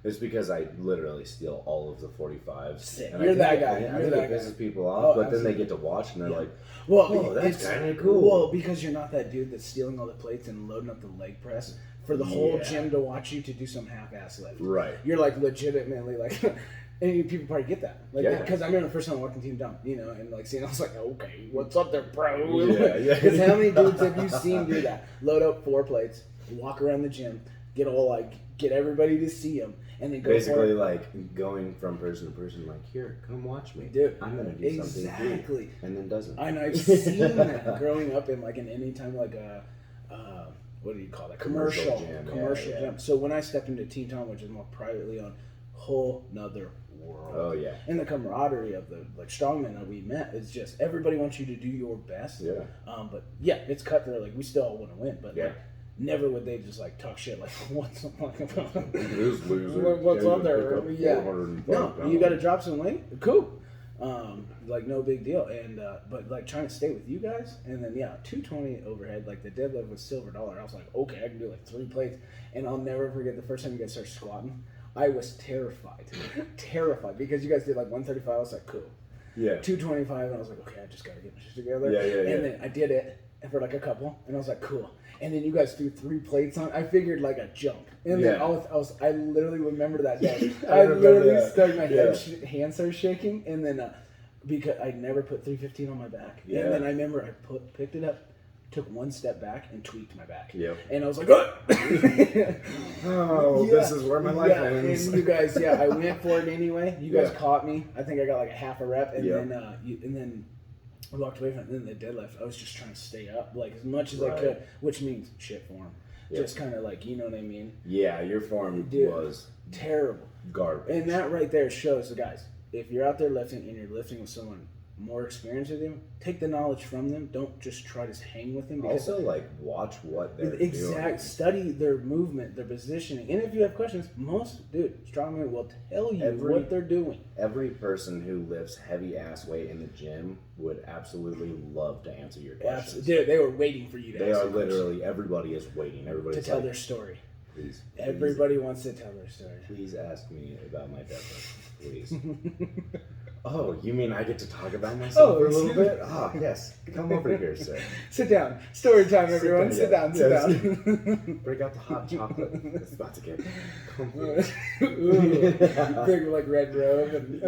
It's because I literally steal all of the 45s. Sick. And You're that guy. I think it pisses people off, but then they get to watch and they're like, well, that's kind of cool. Well, because you're not that dude that's stealing all the plates and loading up the leg press for the whole gym to watch you to do some half-ass lift. Right. You're like legitimately like, and people probably get that. Like, because I remember the first time I walked in Team Dump, and like seeing, I was like, okay, what's up there, bro? Yeah. Because how many dudes have you seen do that? Load up 4 plates, walk around the gym, get everybody to see them. And then go basically like going from person to person, like, here, come watch me, dude. I'm gonna do something exactly, and then doesn't. And I've seen that growing up in like in any time like a what do you call that commercial gym. So when I stepped into Team Tom, which is more privately owned, whole nother world. Oh yeah. And the camaraderie of the like strongmen that we met is just everybody wants you to do your best. Yeah. But yeah, it's cutthroat. Like we still all want to win, but like. Never would they just like talk shit like what's up there? Yeah, no, you got to drop some weight. Cool, like no big deal. And but like trying to stay with you guys, and then 220 overhead. Like the deadlift was $silver. I was like, okay, I can do like 3 plates, and I'll never forget the first time you guys started squatting. I was terrified because you guys did like 135. I was like, cool. Yeah. 225, and I was like, okay, I just gotta get my shit together. Yeah. And then I did it for like a couple, and I was like, cool. And then you guys threw 3 plates on. I figured like a jump. And then I literally remember that day. I literally started my hands started shaking. And then because I never put 315 on my back. Yeah. And then I remember I picked it up, took 1 step back, and tweaked my back. Yep. And I was like, oh, this is where my life ends. And you guys, I went for it anyway. You guys caught me. I think I got like a half a rep. And then I walked away from it, and then the deadlift, I was just trying to stay up, like, as much as I could, which means shit form. Yep. Just kind of like, you know what I mean? Yeah, your form was terrible. Garbage. And that right there shows the guys, if you're out there lifting and you're lifting with someone more experienced with you, take the knowledge from them. Don't just try to hang with them. Also, like, watch what they're doing. Study their movement, their positioning. And if you have questions, strongman will tell you what they're doing. Every person who lifts heavy-ass weight in the gym would absolutely love to answer your questions. Dude, they were waiting for you to answer. They are literally, everybody is waiting. Everybody's to tell their story. Please. Everybody wants to tell their story. Please ask me about my deadlift, please. Oh, you mean I get to talk about myself for a little bit? Ah, yes. Come over here, sir. Sit down. Story time, everyone. Sit down. Break out the hot chocolate. It's about to get complicated. Big, like, red robe and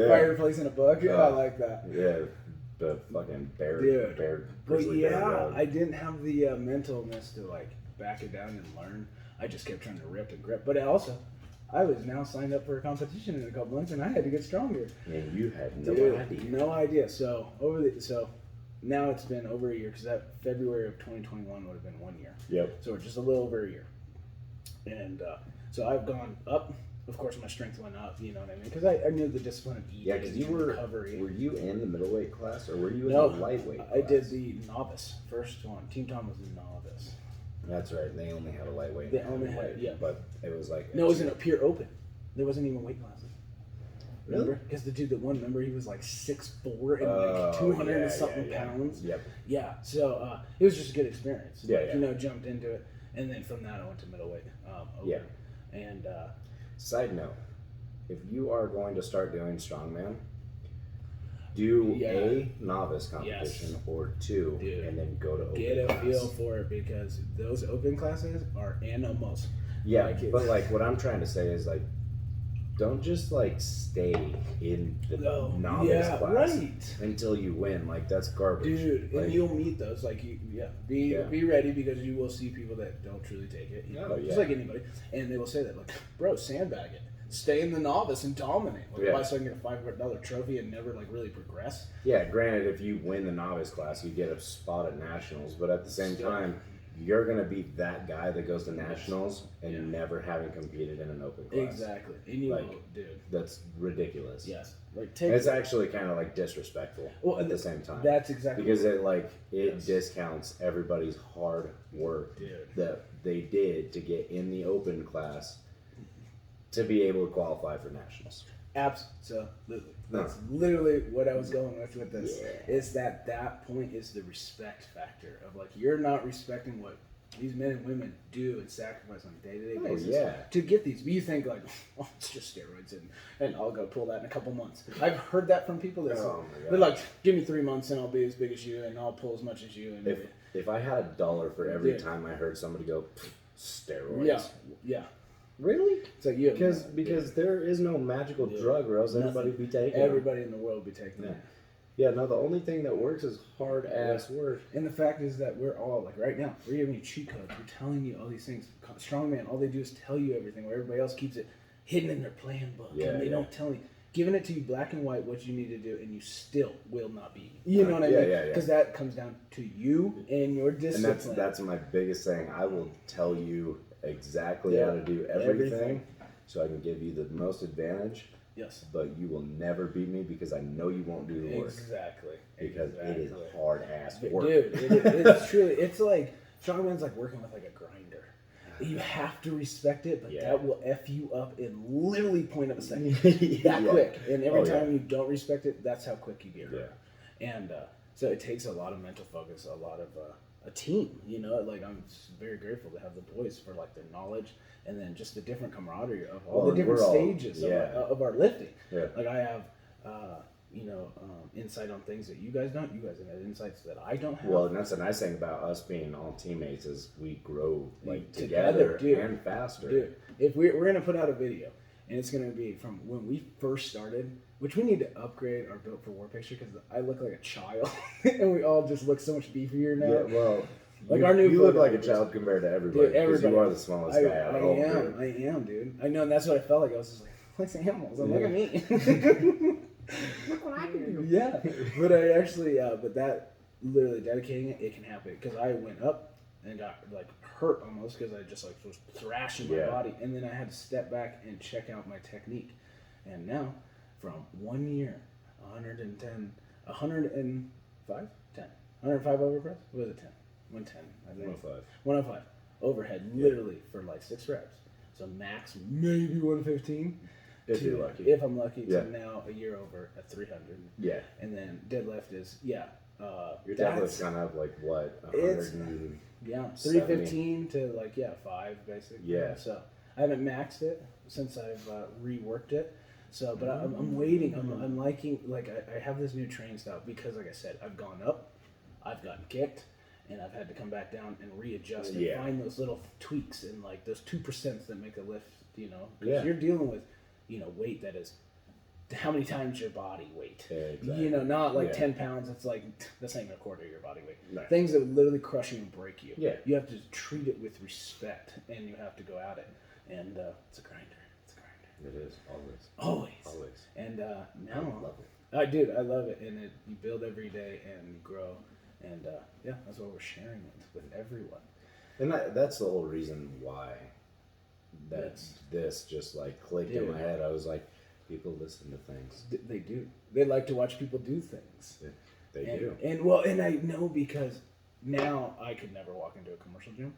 fireplace in a book. I like that. Yeah. The fucking bear grizzly bear robe. I didn't have the mentalness to, like, back it down and learn. I just kept trying to rip and grip. But I was now signed up for a competition in a couple months, and I had to get stronger. And you had no idea. No idea. So now it's been over a year, because that February of 2021 would have been 1 year. Yep. So we're just a little over a year, and so I've gone up. Of course, my strength went up. You know what I mean? Because I knew the discipline of eating. Yeah, because you were recovery. Were you in the middleweight class, or were you in No, the lightweight class? I did the novice first one. Team Tom was the novice. That's right. They only had a lightweight. They only had, yeah. But it was like... No, it wasn't a pure open. There wasn't even weight classes. Really? Remember? Because the dude that won, remember, he was like 6'4" and like 200 and something pounds. Yep. Yeah, so it was just a good experience. Yeah, like, you know, jumped into it. And then from that, I went to middleweight. Open. Yeah. And... Side note, if you are going to start doing strongman, do a novice competition or two, and then go to open Get a class. feel for it, because those open classes are animals. Yeah, but like what I'm trying to say is like, don't just like stay in the novice class until you win. Like that's garbage, dude. Like, and you'll meet those. Like be ready, because you will see people that don't truly take it. You know, just like anybody, and they will say that, like, bro, sandbag it. Stay in the novice and dominate. Like, why so I can get a $500 trophy and never like really progress? Yeah, granted, if you win the novice class, you get a spot at nationals. But at the same time, you're gonna be that guy that goes to nationals and never having competed in an open class. Exactly, and you like, won't, dude. That's ridiculous. Yes, like it's actually kind of like disrespectful at the same time. That's exactly because it discounts everybody's hard work that they did to get in the open class to be able to qualify for nationals. Absolutely. That's literally what I was going with this. Is that point is the respect factor of like, you're not respecting what these men and women do and sacrifice on a day-to-day basis to get these. But you think like, oh, it's just steroids and I'll go pull that in a couple months. I've heard that from people that they're like, give me 3 months and I'll be as big as you and I'll pull as much as you. And if I had $1 for every time I heard somebody go, steroids. Yeah. Really? It's like because there is no magical drug, or else everybody would be taking everybody in the world would be taking it. Yeah, no, the only thing that works is hard ass work. And the fact is that we're all like, right now, we're giving you cheat codes. We're telling you all these things. Strongman, all they do is tell you everything, where everybody else keeps it hidden in their plan book. And they don't tell you. Giving it to you black and white what you need to do, and you still will not be. You know what I mean? Because that comes down to you and your discipline. And that's my biggest thing. I will tell you exactly how to do everything so I can give you the most advantage. Yes. But you will never beat me because I know you won't do the work. Exactly. Because it is hard ass work. Dude, it's truly, it's like, strongman's like working with like a grinder. You have to respect it, but that will F you up in literally point of a second. Quick. And every time you don't respect it, that's how quick you get hurt. And so it takes a lot of mental focus, a lot of a team, you know, like I'm very grateful to have the boys for like their knowledge and then just the different camaraderie of all the different stages of our lifting. Like I have, insight on things that you guys don't. You guys have insights that I don't have. Well, and that's the nice thing about us being all teammates is we grow like together and faster. Dude, if we're going to put out a video, and it's going to be from when we first started, which we need to upgrade our Built for War picture because I look like a child, and we all just look so much beefier now. Yeah, well, like you look like a child compared to everybody. Because you are the smallest guy. I am, dude. I know, and that's what I felt like. I was just like, let's animals. Look at me. Look what I can do. Yeah, but I actually, but that literally dedicating it can happen because I went up and got like hurt almost because I just like was thrashing my body, and then I had to step back and check out my technique, and now from 1 year, 105 overhead press. What was it? 110. I think 105. 105 overhead, literally for like 6 reps. So max maybe 115. If you're lucky. If I'm lucky, to now a year over at 300. Yeah. And then deadlift is, your deadlift's gone up like what? 100 315 to like 5 basically. Yeah. So I haven't maxed it since I've reworked it. So, but I'm waiting. I'm liking, like I have this new training style because, like I said, I've gone up, I've gotten kicked, and I've had to come back down and readjust and find those little tweaks and like those 2% that make a lift. You know, because you're dealing with weight that is how many times your body weight. Exactly. You know, not like Yeah. 10 pounds. It's like, that's not even a quarter of your body weight. Right. Things that would literally crush you and break you. Yeah. You have to treat it with respect, and you have to go at it. And it's a grinder. It's a grinder. It is, Always. always. And I now, love it. I do. I love it. And you build every day and you grow. And yeah, that's what we're sharing with everyone. And that's the whole reason why Yes. this just like clicked in my head. I was like, people listen to things. They do. They like to watch people do things. They do. And I know because now I could never walk into a commercial gym.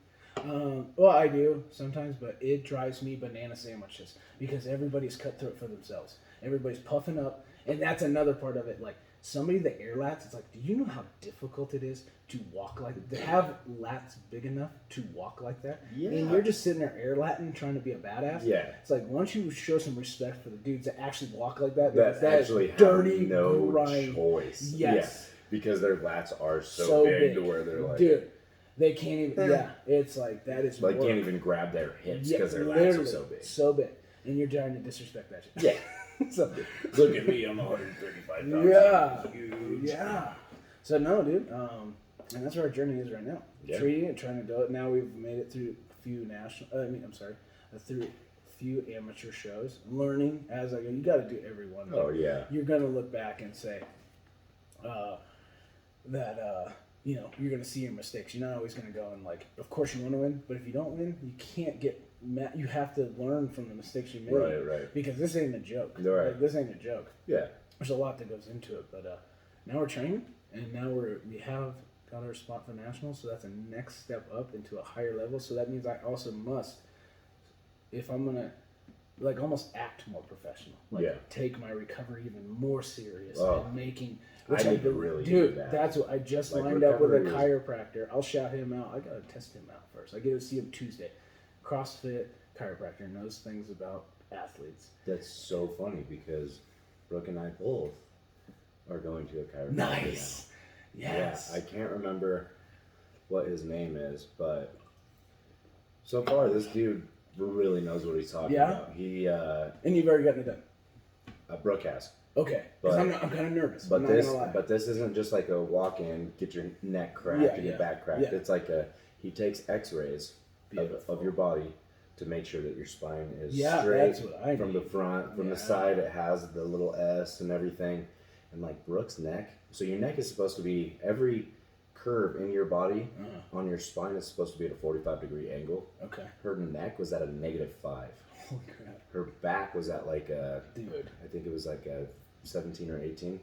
Well, I do sometimes, but it drives me banana sandwiches because everybody's cutthroat for themselves. Everybody's puffing up, and that's another part of it. Like somebody that air lats, it's like, do you know how difficult it is to walk like to have lats big enough to walk like that? Yeah. And you're just sitting there air latting, trying to be a badass. Yeah. It's like once you show some respect for the dudes that actually walk like that, That actually have dirty, no grind. choice. Yes. Yeah. Because their lats are so big to where they're like, dude, they can't even. Yeah, it's like that is. Like can't even grab their hips because their lats are literally so big. So big, and you're trying to disrespect that shit. Yeah. So Look at me, I'm 135 pounds. yeah, Huge. yeah. So no, dude, and that's where our journey is right now. Yeah. Treating it, trying to do it. Now we've made it through a few through a few amateur shows. Learning as I go. You got to do every one. Oh yeah. You're gonna look back and say, that you know, you're going to see your mistakes. You're not always going to go and like, of course you want to win, but if you don't win, you can't get mad. You have to learn from the mistakes you made. Right. Because this ain't a joke. Right. Like, this ain't a joke. Yeah. There's a lot that goes into it, but now we're training, and now we have got our spot for nationals, so that's a next step up into a higher level. So that means I also must, if I'm going to like almost act more professional, like take my recovery even more serious and making. Which I need to really do do that. That's what I just Like lined up with a recovery chiropractor. I'll shout him out. I gotta test him out first. I get to see him Tuesday. CrossFit chiropractor knows things about athletes. That's so funny because Brooke and I both are going to a chiropractor Nice. now. Yes. Yeah, I can't remember what his name is, but so far this dude really knows what he's talking about. He and you've already gotten it done. Brooke has. Okay, because I'm kind of nervous. But I'm not gonna lie. but this isn't just like a walk in, get your neck cracked and your back cracked. Yeah. It's like he takes X-rays of your body to make sure that your spine is straight that's what I from the front, from the side. It has the little S and everything, and like Brooke's neck. So your neck is supposed to be every curve in your body on your spine is supposed to be at a 45-degree angle. Okay. Her neck was at a -5. Holy crap. Her back was at like a, dude. I think it was like a 17 or 18.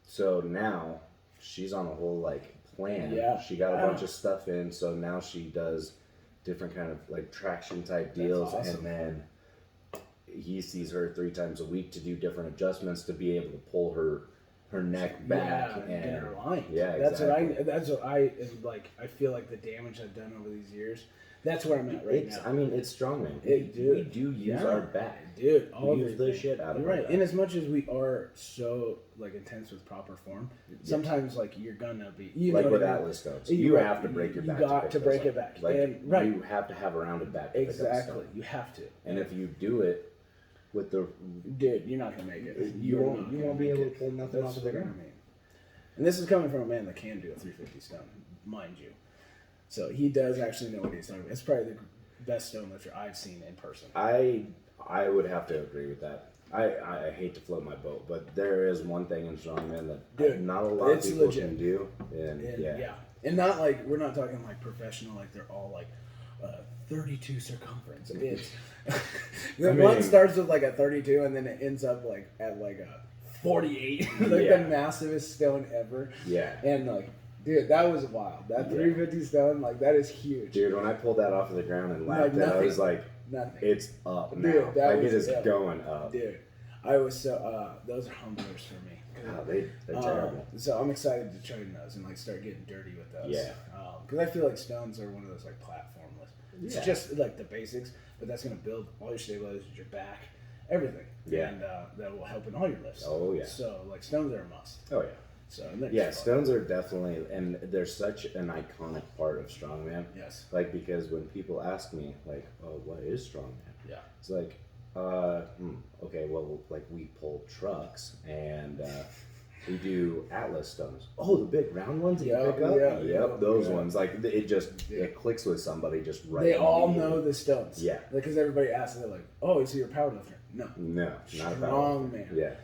So now she's on a whole like plan. Yeah. She got a bunch of stuff in, so now she does different kind of like traction type deals. That's awesome. And then he sees her 3 times a week to do different adjustments to be able to pull her neck back and get her aligned. Yeah, that's exactly. That's what I like. I feel like the damage I've done over these years. That's where I'm at right now. I mean, it's strongman. Dude. We do use our back. Dude, we use the shit out of You're our right. back. And as much as we are so like intense with proper form, sometimes like you're gonna be like with Atlas stones. You have to break your back. You got to break it back. Like and, you have to have a rounded back. Exactly. You have to. And if you do it with the dude, you're not gonna make it. You won't be able to pull nothing off of the ground. And this is coming from a man that can do a 350 stone, mind you. So he does actually know what he's talking about. It's probably the best stone lifter I've seen in person. I would have to agree with that. I hate to float my boat, but there is one thing in strongman that not a lot of people can do. And yeah. And not like, we're not talking like professional, like they're all like 32 circumference. It's one starts with like a 32 and then it ends up like at like a 48, like the massivest stone ever. Yeah. And like, dude, that was wild. That 350 stone, like that is huge. Dude, when I pulled that off of the ground and lapped it, I was like, it's up now. Dude, like it is going up. Dude, I was so, those are humblers for me. Oh, they're terrible. So I'm excited to train those and like start getting dirty with those. Yeah. Because I feel like stones are one of those like platformless. It's just like the basics, but that's going to build all your stabilizers, your back, everything. Yeah. And that will help in all your lifts. Oh, yeah. So like stones are a must. Oh, yeah. So stones are definitely, and they're such an iconic part of strongman. Yes. Like, because when people ask me, like, oh, what is strongman? Yeah. It's like, Okay, well, like we pull trucks and we do Atlas stones. Oh, the big round ones that you pick up? Yep, those ones. Like it clicks with somebody just right. They all know the stones. Yeah. Because everybody asks, they're like, "Oh, so you're a powerlifter?" No, not a strong man. Yeah.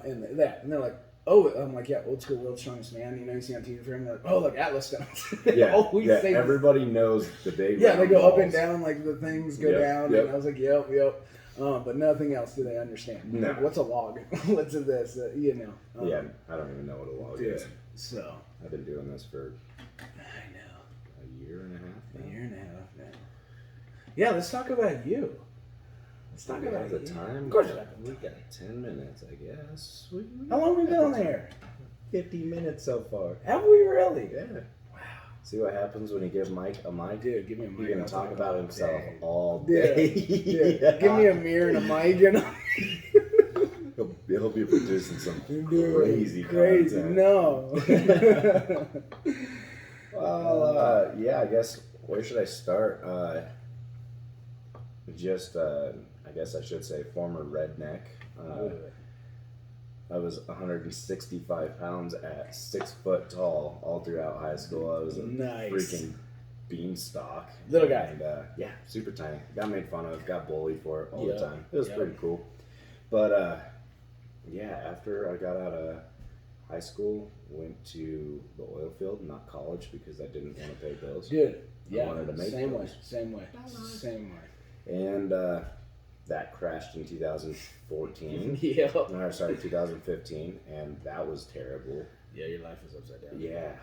And they're like, "Oh," I'm like, "Yeah, old school, world's strongest man." You know, you see on TV for him, they're like, "Oh, like Atlas stones." Yeah, everybody knows the big. Yeah, they go balls. up and down, like the things go down, and I was like, "Yep." But nothing else do they understand. No. Like, what's a log? What's this? You know. Yeah, I don't even know what a log is. So I've been doing this for a year and a half. A year and a half now. Yeah, let's talk about you. Let's talk about the time. Of course, we got 10 minutes, I guess. How long have we been on there? 50 minutes so far. Have we really? Yeah. Wow. See what happens when you give Mike a mic? Dude, give me a mic. He's going to talk about himself all day. Dude, yeah. Give me a mirror and a mic, you know? He'll be producing some crazy content. No. Well, yeah, I guess, where should I start? I guess I should say former redneck. I was 165 pounds at 6 foot tall all throughout high school. I was a freaking beanstalk. Little guy. And, yeah, super tiny. Got made fun of, got bullied for it all the time. It was pretty cool. But, yeah, after I got out of high school, went to the oil field, not college, because I didn't want to pay bills. Dude, I wanted to make same bills. way. And that crashed in 2014. Yeah. Or sorry, 2015, and that was terrible. Yeah, your life was upside down. Yeah.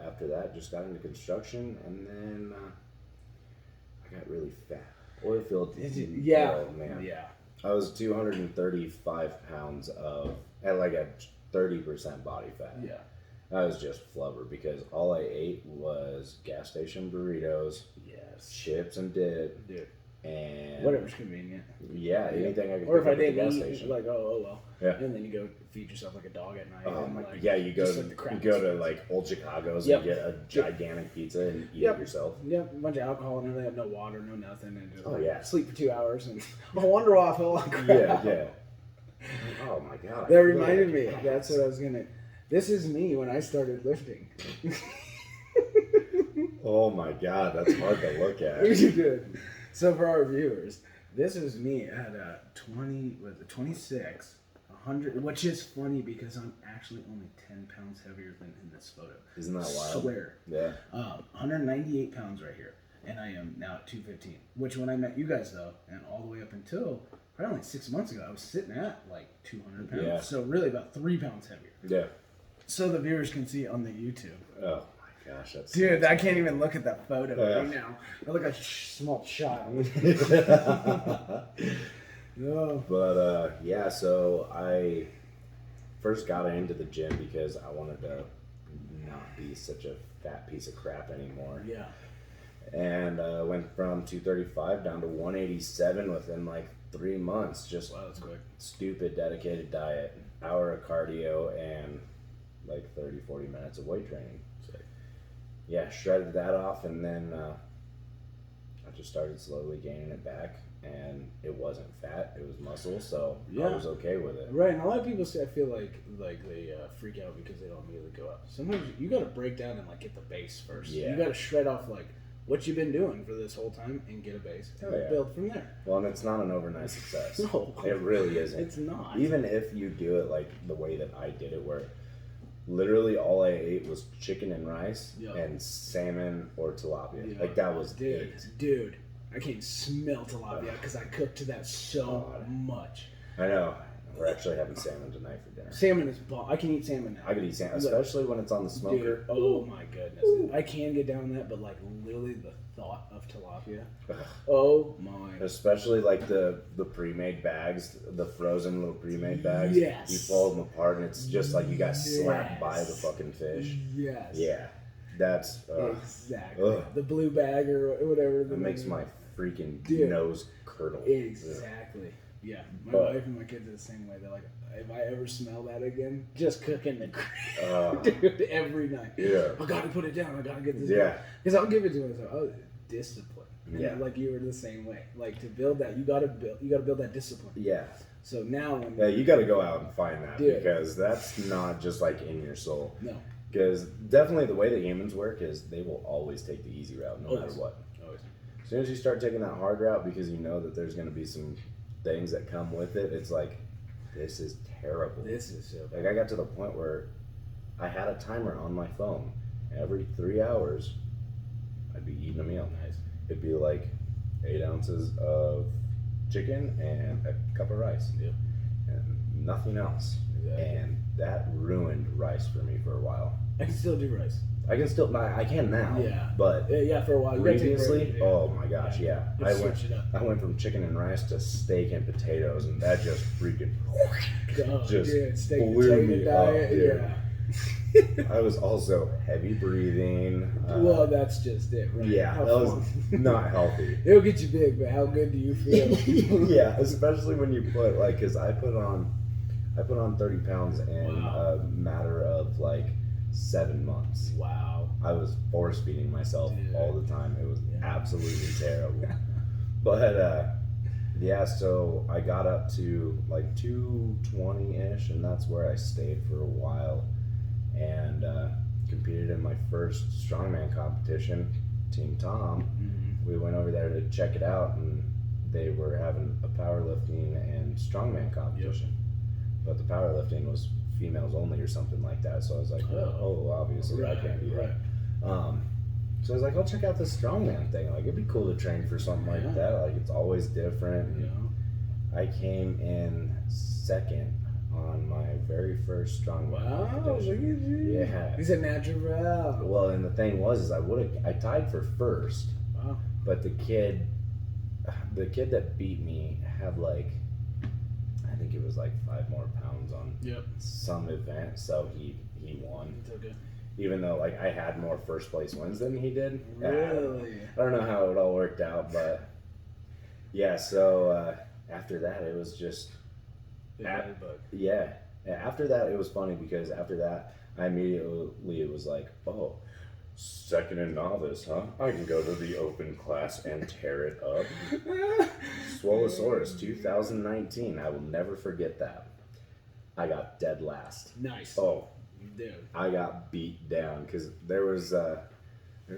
After that, just got into construction, and then I got really fat. Oil field. Yeah. Oh, man. Yeah. I was 235 pounds at like a 30% body fat. Yeah. I was just flubber because all I ate was gas station burritos, chips and dip, and whatever's convenient. Yeah, anything I could. Or if I didn't gas station, like oh well. Yeah. And then you go feed yourself like a dog at night. Oh and my! Like, yeah, you go to like Old Chicago's and get a gigantic pizza and eat it yourself. Yep, a bunch of alcohol and they have no water, no nothing, and just sleep for 2 hours and wander off. Oh crap! Yeah. Oh my god! That reminded me. That's what I was gonna. This is me when I started lifting. Oh my god, that's hard to look at. Good. So for our viewers, this is me at 26, 100, which is funny because I'm actually only 10 pounds heavier than in this photo. Isn't that wild? I swear. Yeah. 198 pounds right here, and I am now at 215. Which when I met you guys though, and all the way up until probably like 6 months ago, I was sitting at like 200 pounds. Yeah. So really about 3 pounds heavier. Yeah. So the viewers can see on the YouTube. Oh my gosh, that's dude, I can't even look at that photo right now. I look like a small child. No. But yeah, so I first got into the gym because I wanted to not be such a fat piece of crap anymore. Yeah. And went from 235 down to 187 within like 3 months. Just that's quick. Stupid dedicated diet, hour of cardio, and like 30-40 minutes of weight training. So yeah, shredded that off, and then I just started slowly gaining it back, and it wasn't fat, it was muscle, so I was okay with it. Right, and a lot of people say, I feel like they freak out because they don't immediately go up. Sometimes you got to break down and like get the base first. Yeah. You got to shred off like what you've been doing for this whole time and get a base and build from there. Well, and it's not an overnight success. No. It really isn't. It's not. Even if you do it like the way that I did it, where literally all I ate was chicken and rice and salmon or tilapia. Yeah. Like that was it. Dude, I can't smell tilapia because I cooked that so much. I know. We're actually having salmon tonight for dinner. Salmon is bomb. I can eat salmon now. I could eat salmon, especially when it's on the smoker. Dude, oh my goodness. Ooh. I can get down that, but like literally the thought of tilapia. Oh my. Especially like the pre-made bags, the frozen little pre-made bags. Yes. You fold them apart and it's just like you got slapped by the fucking fish. Yes. Yeah. That's exactly the blue bag or whatever. It makes my freaking nose curdle. Exactly. Yeah, my wife and my kids are the same way. They're like, if I ever smell that again, just cooking the dude every night. Yeah, I gotta put it down. I gotta get this. Yeah, because I'll give it to myself. Oh, discipline. And Yeah. like you were the same way. Like to build that, you gotta build that discipline. Yeah. So now when Yeah, you got to go out and find that Dude. because that's not just like in your soul. no, Because definitely the way that humans work is they will always take the easy route no matter what. always. As soon as you start taking that hard route because you know that there's going to be some things that come with it, it's like, this is terrible. This is so bad. Like I got to the point where I had a timer on my phone. Every 3 hours, I'd be eating a meal. Nice. It'd be like 8 ounces of chicken and a cup of rice. Yep. And nothing else. Exactly. And that ruined rice for me for a went I can still do rice. I can still, I can now. Yeah. But Yeah, for a while. You gotta take previously, breaks, yeah. oh my gosh, yeah. You switch it up. I went from chicken and rice to steak and potatoes, and that just freaking Oh, just dude, steak blew potato me diet. up, dude. Yeah. I was also heavy breathing. Well, that's just it, right? Yeah, How that was fun. not healthy. It'll get you big, but how good do you feel? Yeah, especially when you put like, cause I put on 30 pounds in Wow. a matter of like 7 months. Wow. I was force feeding myself Dude. all the time. It was Yeah. absolutely terrible. But yeah, so I got up to like 220-ish, and that's where I stayed for a while, and competed in my first strongman competition, Team Tom. Mm-hmm. We went over there to check it out, and they were having a powerlifting and strongman competition. But the powerlifting was females only or something like that. So I was like, oh, obviously I can't do that. So I was like, I'll check out this strongman thing. Like, it'd be cool to train for something like that. Like, it's always different. And I came in second on my very first strongman Wow, look at competition. you. Yeah. He's a natural. Well, and the thing was, I tied for first, Wow. but the kid that beat me had like, I think it was like 5 more pounds on some event, so he won. It's okay. Even though like I had more first place wins than he did. Really? I don't know how it all worked out, but yeah. So after that, it was just yeah. After that, it was funny because after that, I immediately it was like, oh, second in novice, huh? I can go to the open class and tear it up. Swolosaurus 2019. I will never forget that. I got dead last. Nice. Oh, dude. I got beat down because there's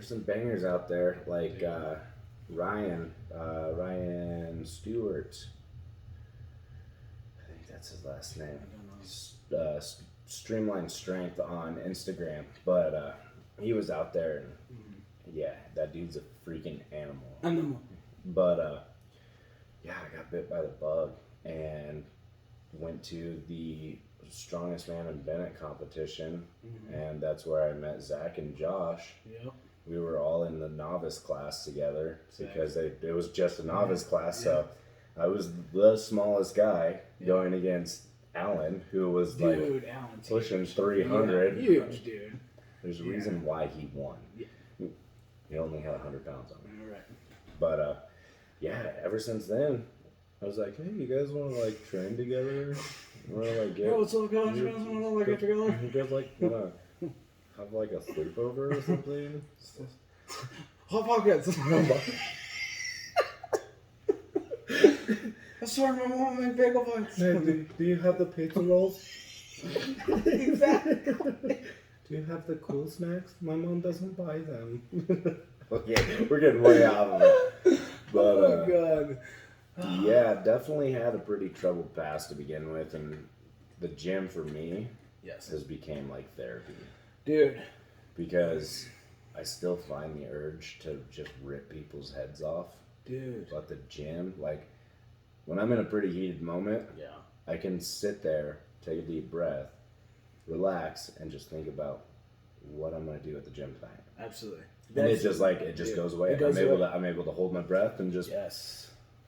some bangers out there like Ryan Stewart. I think that's his last name. I don't know. Streamline Strength on Instagram, but he was out there, and yeah, that dude's a freaking animal. But yeah, I got bit by the bug and went to the Strongest Man in Bennett competition, and that's where I met Zach and Josh. Yep. We were all in the novice class together because it was just a novice class, so I was the smallest guy going against Alan, who was like Alan's pushing huge. 300. Yeah, huge, dude. There's a reason why he won. Yeah. He only had 100 pounds on him. All right. But yeah, ever since then, I was like, hey, you guys want to like train together? Want to like get? What's up, guys? You guys want to like get together? You guys like want to have like a sleepover or something? Hot pockets. I swear my mom made bagel bites. Hey, do you have the pizza rolls? Exactly. Do you have the cool snacks? My mom doesn't buy them. Okay, we're getting way out of it. But, oh my god. Yeah, definitely had a pretty troubled past to begin with, and the gym for me has became like therapy. Dude. Because I still find the urge to just rip people's heads off. Dude. But the gym, like, when I'm in a pretty heated moment, I can sit there, take a deep breath, relax, and just think about what I'm going to do at the gym tonight. Absolutely. And it just goes away. I'm able to hold my breath and just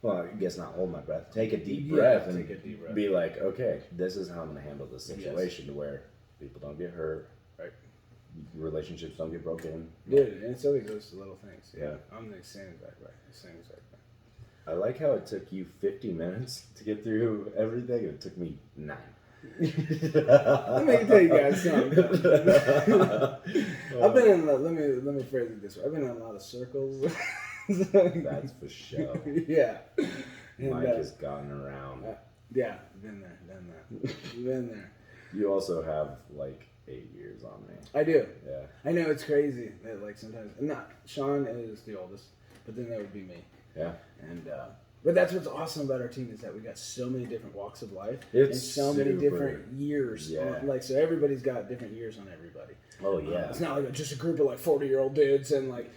well, I guess not hold my breath. Take a deep breath and be like, okay, this is how I'm going to handle this situation to where people don't get hurt, right? Relationships don't get broken. Dude, and it's always goes to little things. Yeah. I'm the same exact way. I like how it took you 50 minutes to get through everything, and it took me 9. Let me tell you guys something. I've been in. Let me phrase it this way. I've been in a lot of circles. That's for sure. Yeah. And, Mike has gotten around. Yeah, been there, done that. Been there. You also have like 8 years on me. I do. Yeah. I know it's crazy that like sometimes Sean is the oldest, but then that would be me. Yeah. And but that's what's awesome about our team is that we got so many different walks of life It's and so many different years. Yeah. Like so everybody's got different years on everybody. Oh yeah. It's not like just a group of like 40-year-old dudes and like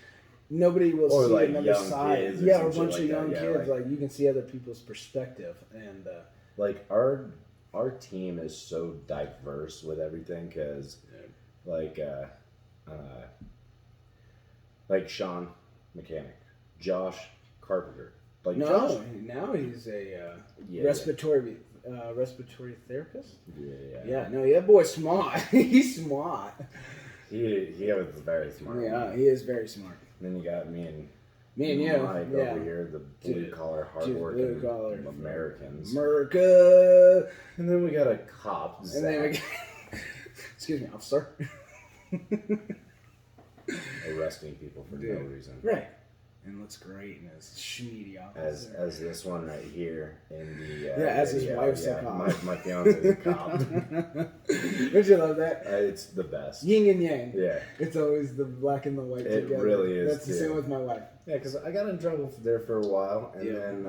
nobody will or see like another young side. kids or Yeah, some or a shit bunch like of that. young Yeah, kids. Like you can see other people's perspective and. Like our team is so diverse with everything because like Sean mechanic, Josh carpenter. Like Josh, now he's a respiratory therapist. Yeah. No, that boy's smart. He's smart. He is very smart. Yeah, he is very smart. And then you got me and you, Mike over here, the blue collar, hardworking Americans. America. And then we got a cop. And then we got, excuse me, officer. Arresting people for no reason. Right. And looks great in his schmeedy office. As this one right here in the as his wife's a cop. My fiance is a cop. Don't you love that? It's the best. Yin and yang. Yeah. It's always the black and the white It together. really is. That's the same with my wife. Yeah, because I got in trouble there for a while, and then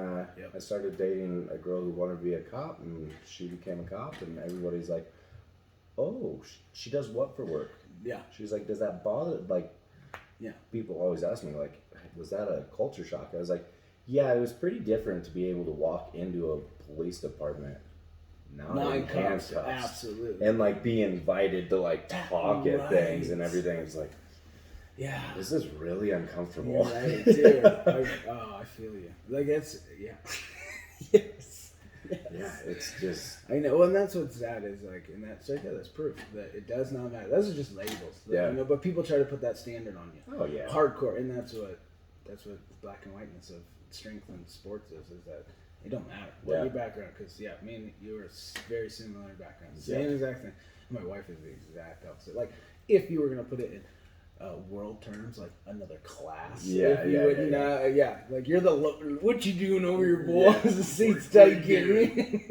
I started dating a girl who wanted to be a cop, and she became a cop, and everybody's like, "Oh, she does what for work?" Yeah. She's like, "Does that bother?" Like, people always ask me, like, "Was that a culture shock?" I was like, "Yeah, it was pretty different to be able to walk into a police department." Not in handcuffs. Absolutely. And like be invited to like talk at things and everything. It's like, yeah, this is really uncomfortable. You're right, dude. I feel you. Like it's yes. Yeah, it's just. I know, well, and that's what's sad is like, and that's right there. That's proof that it does not matter. Those are just labels. Yeah. You know, but people try to put that standard on you. Oh yeah. Hardcore, and that's what black and whiteness of strength and sports is that it don't matter what your background, because me and you are very similar backgrounds, same exact thing. My wife is the exact opposite. Like if you were gonna put it in world terms, like another class. Like you're the what you doing over your boys? The seats taken.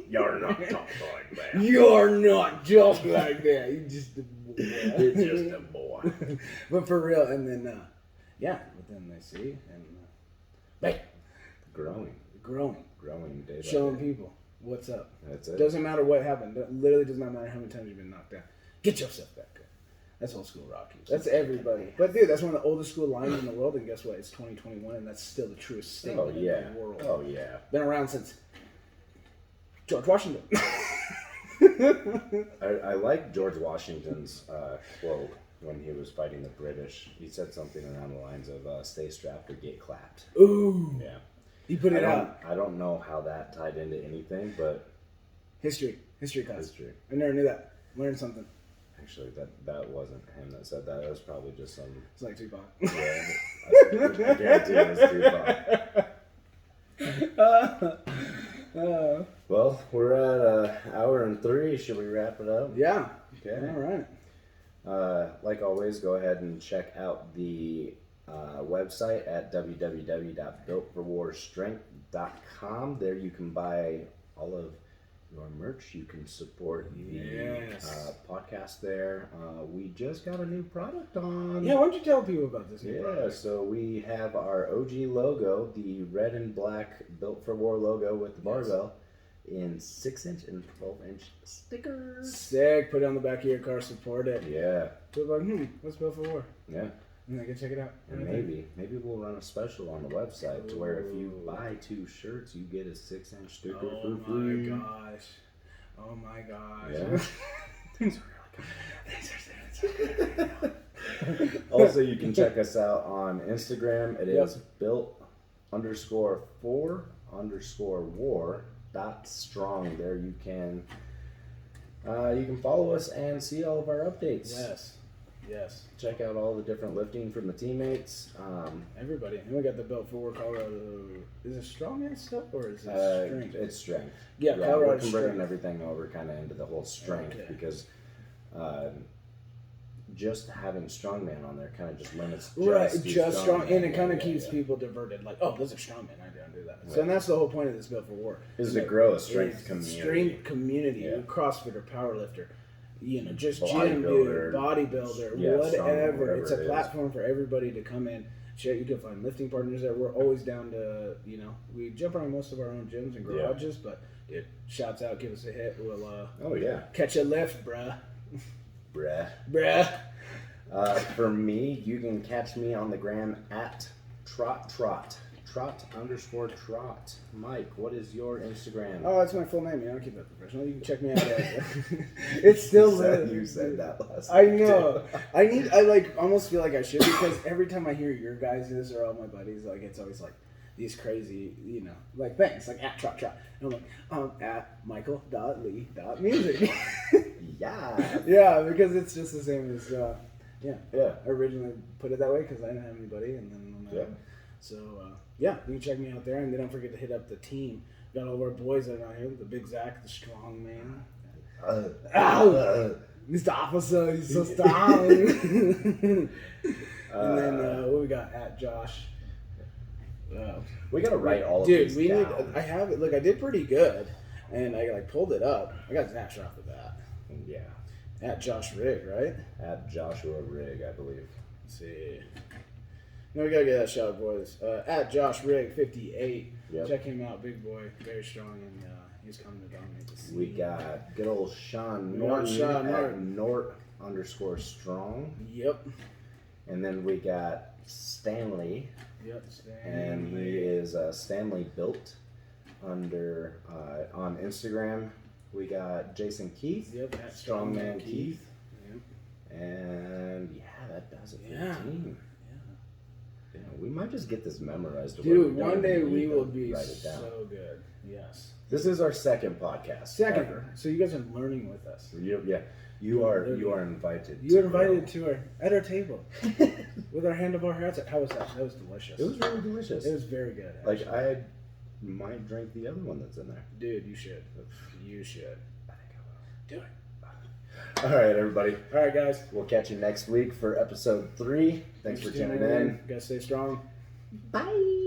You're not talking like that. You're not just like that. You're just a boy. You're just a boy. But for real, and then but then they see and growing day by Showing day. People what's up. That's it. Doesn't matter what happened. Literally does not matter how many times you've been knocked down. Get yourself back up. That's old school Rocky. That's everybody. But dude, that's one of the oldest school lines in the world, and guess what? It's 2021, and that's still the truest statement in the world. Oh yeah. Been around since George Washington. I like George Washington's quote when he was fighting the British. He said something around the lines of "Stay strapped or get clapped." Ooh. Yeah. He put it out. I don't know how that tied into anything, but history class. I never knew that. Learned something. Actually, that wasn't him that said that. It was probably just some. It's like Tupac. Yeah, I guarantee it was Tupac. Well, we're at an hour and 3. Should we wrap it up? Yeah. Okay. All right. Like always, go ahead and check out the website at www.builtforwarstrength.com. There you can buy all of your merch. You can support the podcast there. We just got a new product on. Yeah, why don't you tell people about this new product? So we have our OG logo, the red and black Built for War logo with the barbell in 6-inch and 12-inch stickers. Sick. Put it on the back of your car. Support it. Yeah. Put like, what's Built for War? Yeah. And go check it out. And maybe we'll run a special on the website to where if you buy 2 shirts, you get a 6-inch sticker for free. Oh my gosh. Yeah. Things are really good. Also, you can check us out on Instagram. It is built_for_war.strong. There you can follow us and see all of our updates. Yes. Check out all the different lifting from the teammates. Everybody. And we got the Built for War Colorado. Is it strong ass stuff or is it strength? It's strength. Yeah, Colorado we're bringing everything over kind of into the whole strength because just having strongman on there kind of just limits just strong, and it kind of Yeah, keeps yeah. people diverted. Like, oh, there's a strongman. I don't do that. Right. So, and that's the whole point of this Built for War. Is to grow a strength community. Strength community, Yeah. CrossFitter, powerlifter, just gym Bodybuilder. dude, bodybuilder, Yeah, whatever. It's a it is. platform for everybody to come in. Share. You can find lifting partners there. We're always down to, we jump around most of our own gyms and garages, but dude, shouts out, give us a hit. We'll Oh yeah, catch a lift, bruh. bruh. For me, you can catch me on the gram at Trot_Trot. Mike, what is your Instagram? Oh, that's my full name. You don't keep that professional. You can check me out. It's still you said that last. I know. I almost feel like I should, because every time I hear your guys's or all my buddies, like, it's always like these crazy, like thanks, like at Trot. And I'm like, at Michael.Lee.music. Yeah. Yeah, because it's just the same as Yeah. I originally put it that way because I didn't have anybody, and then so you can check me out there, and then don't forget to hit up the team. Got all of our boys that are out here, the Big Zach, the Strong Man. Mr. Officer, he's so strong. And then what we got at Josh. We gotta write all of Dude, these down. I have it. Look, I did pretty good, and I pulled it up. I got Zach right off the bat. Yeah. At Josh Rigg, right? At Joshua Rigg, I believe. Let's see. No, we gotta get that shout, boys. At Josh Rigg 58. Yep. Check him out, big boy, very strong, and he's coming to dominate the scene. We got good old Sean Norton at Nort_strong. Yep. And then we got Stanley. Yep. And he is Stanley Built under on Instagram. We got Jason Keith. Yep. At Strongman Keith. Yep. And that does it. Yeah. 15. Yeah, we might just get this memorized. Dude, one day we will be so good. Yes. This is our second podcast. Second. Ever. So you guys are learning with us. You are invited. You are invited to our table with our handlebar hats. How was that? That was delicious. It was really delicious. It was very good. Actually. Like, I might drink the other one that's in there. Dude, you should. You should. I think I will. Do it. All right, everybody. All right, guys. We'll catch you next week for episode 3. Thanks for tuning in. Guys, stay strong. Bye.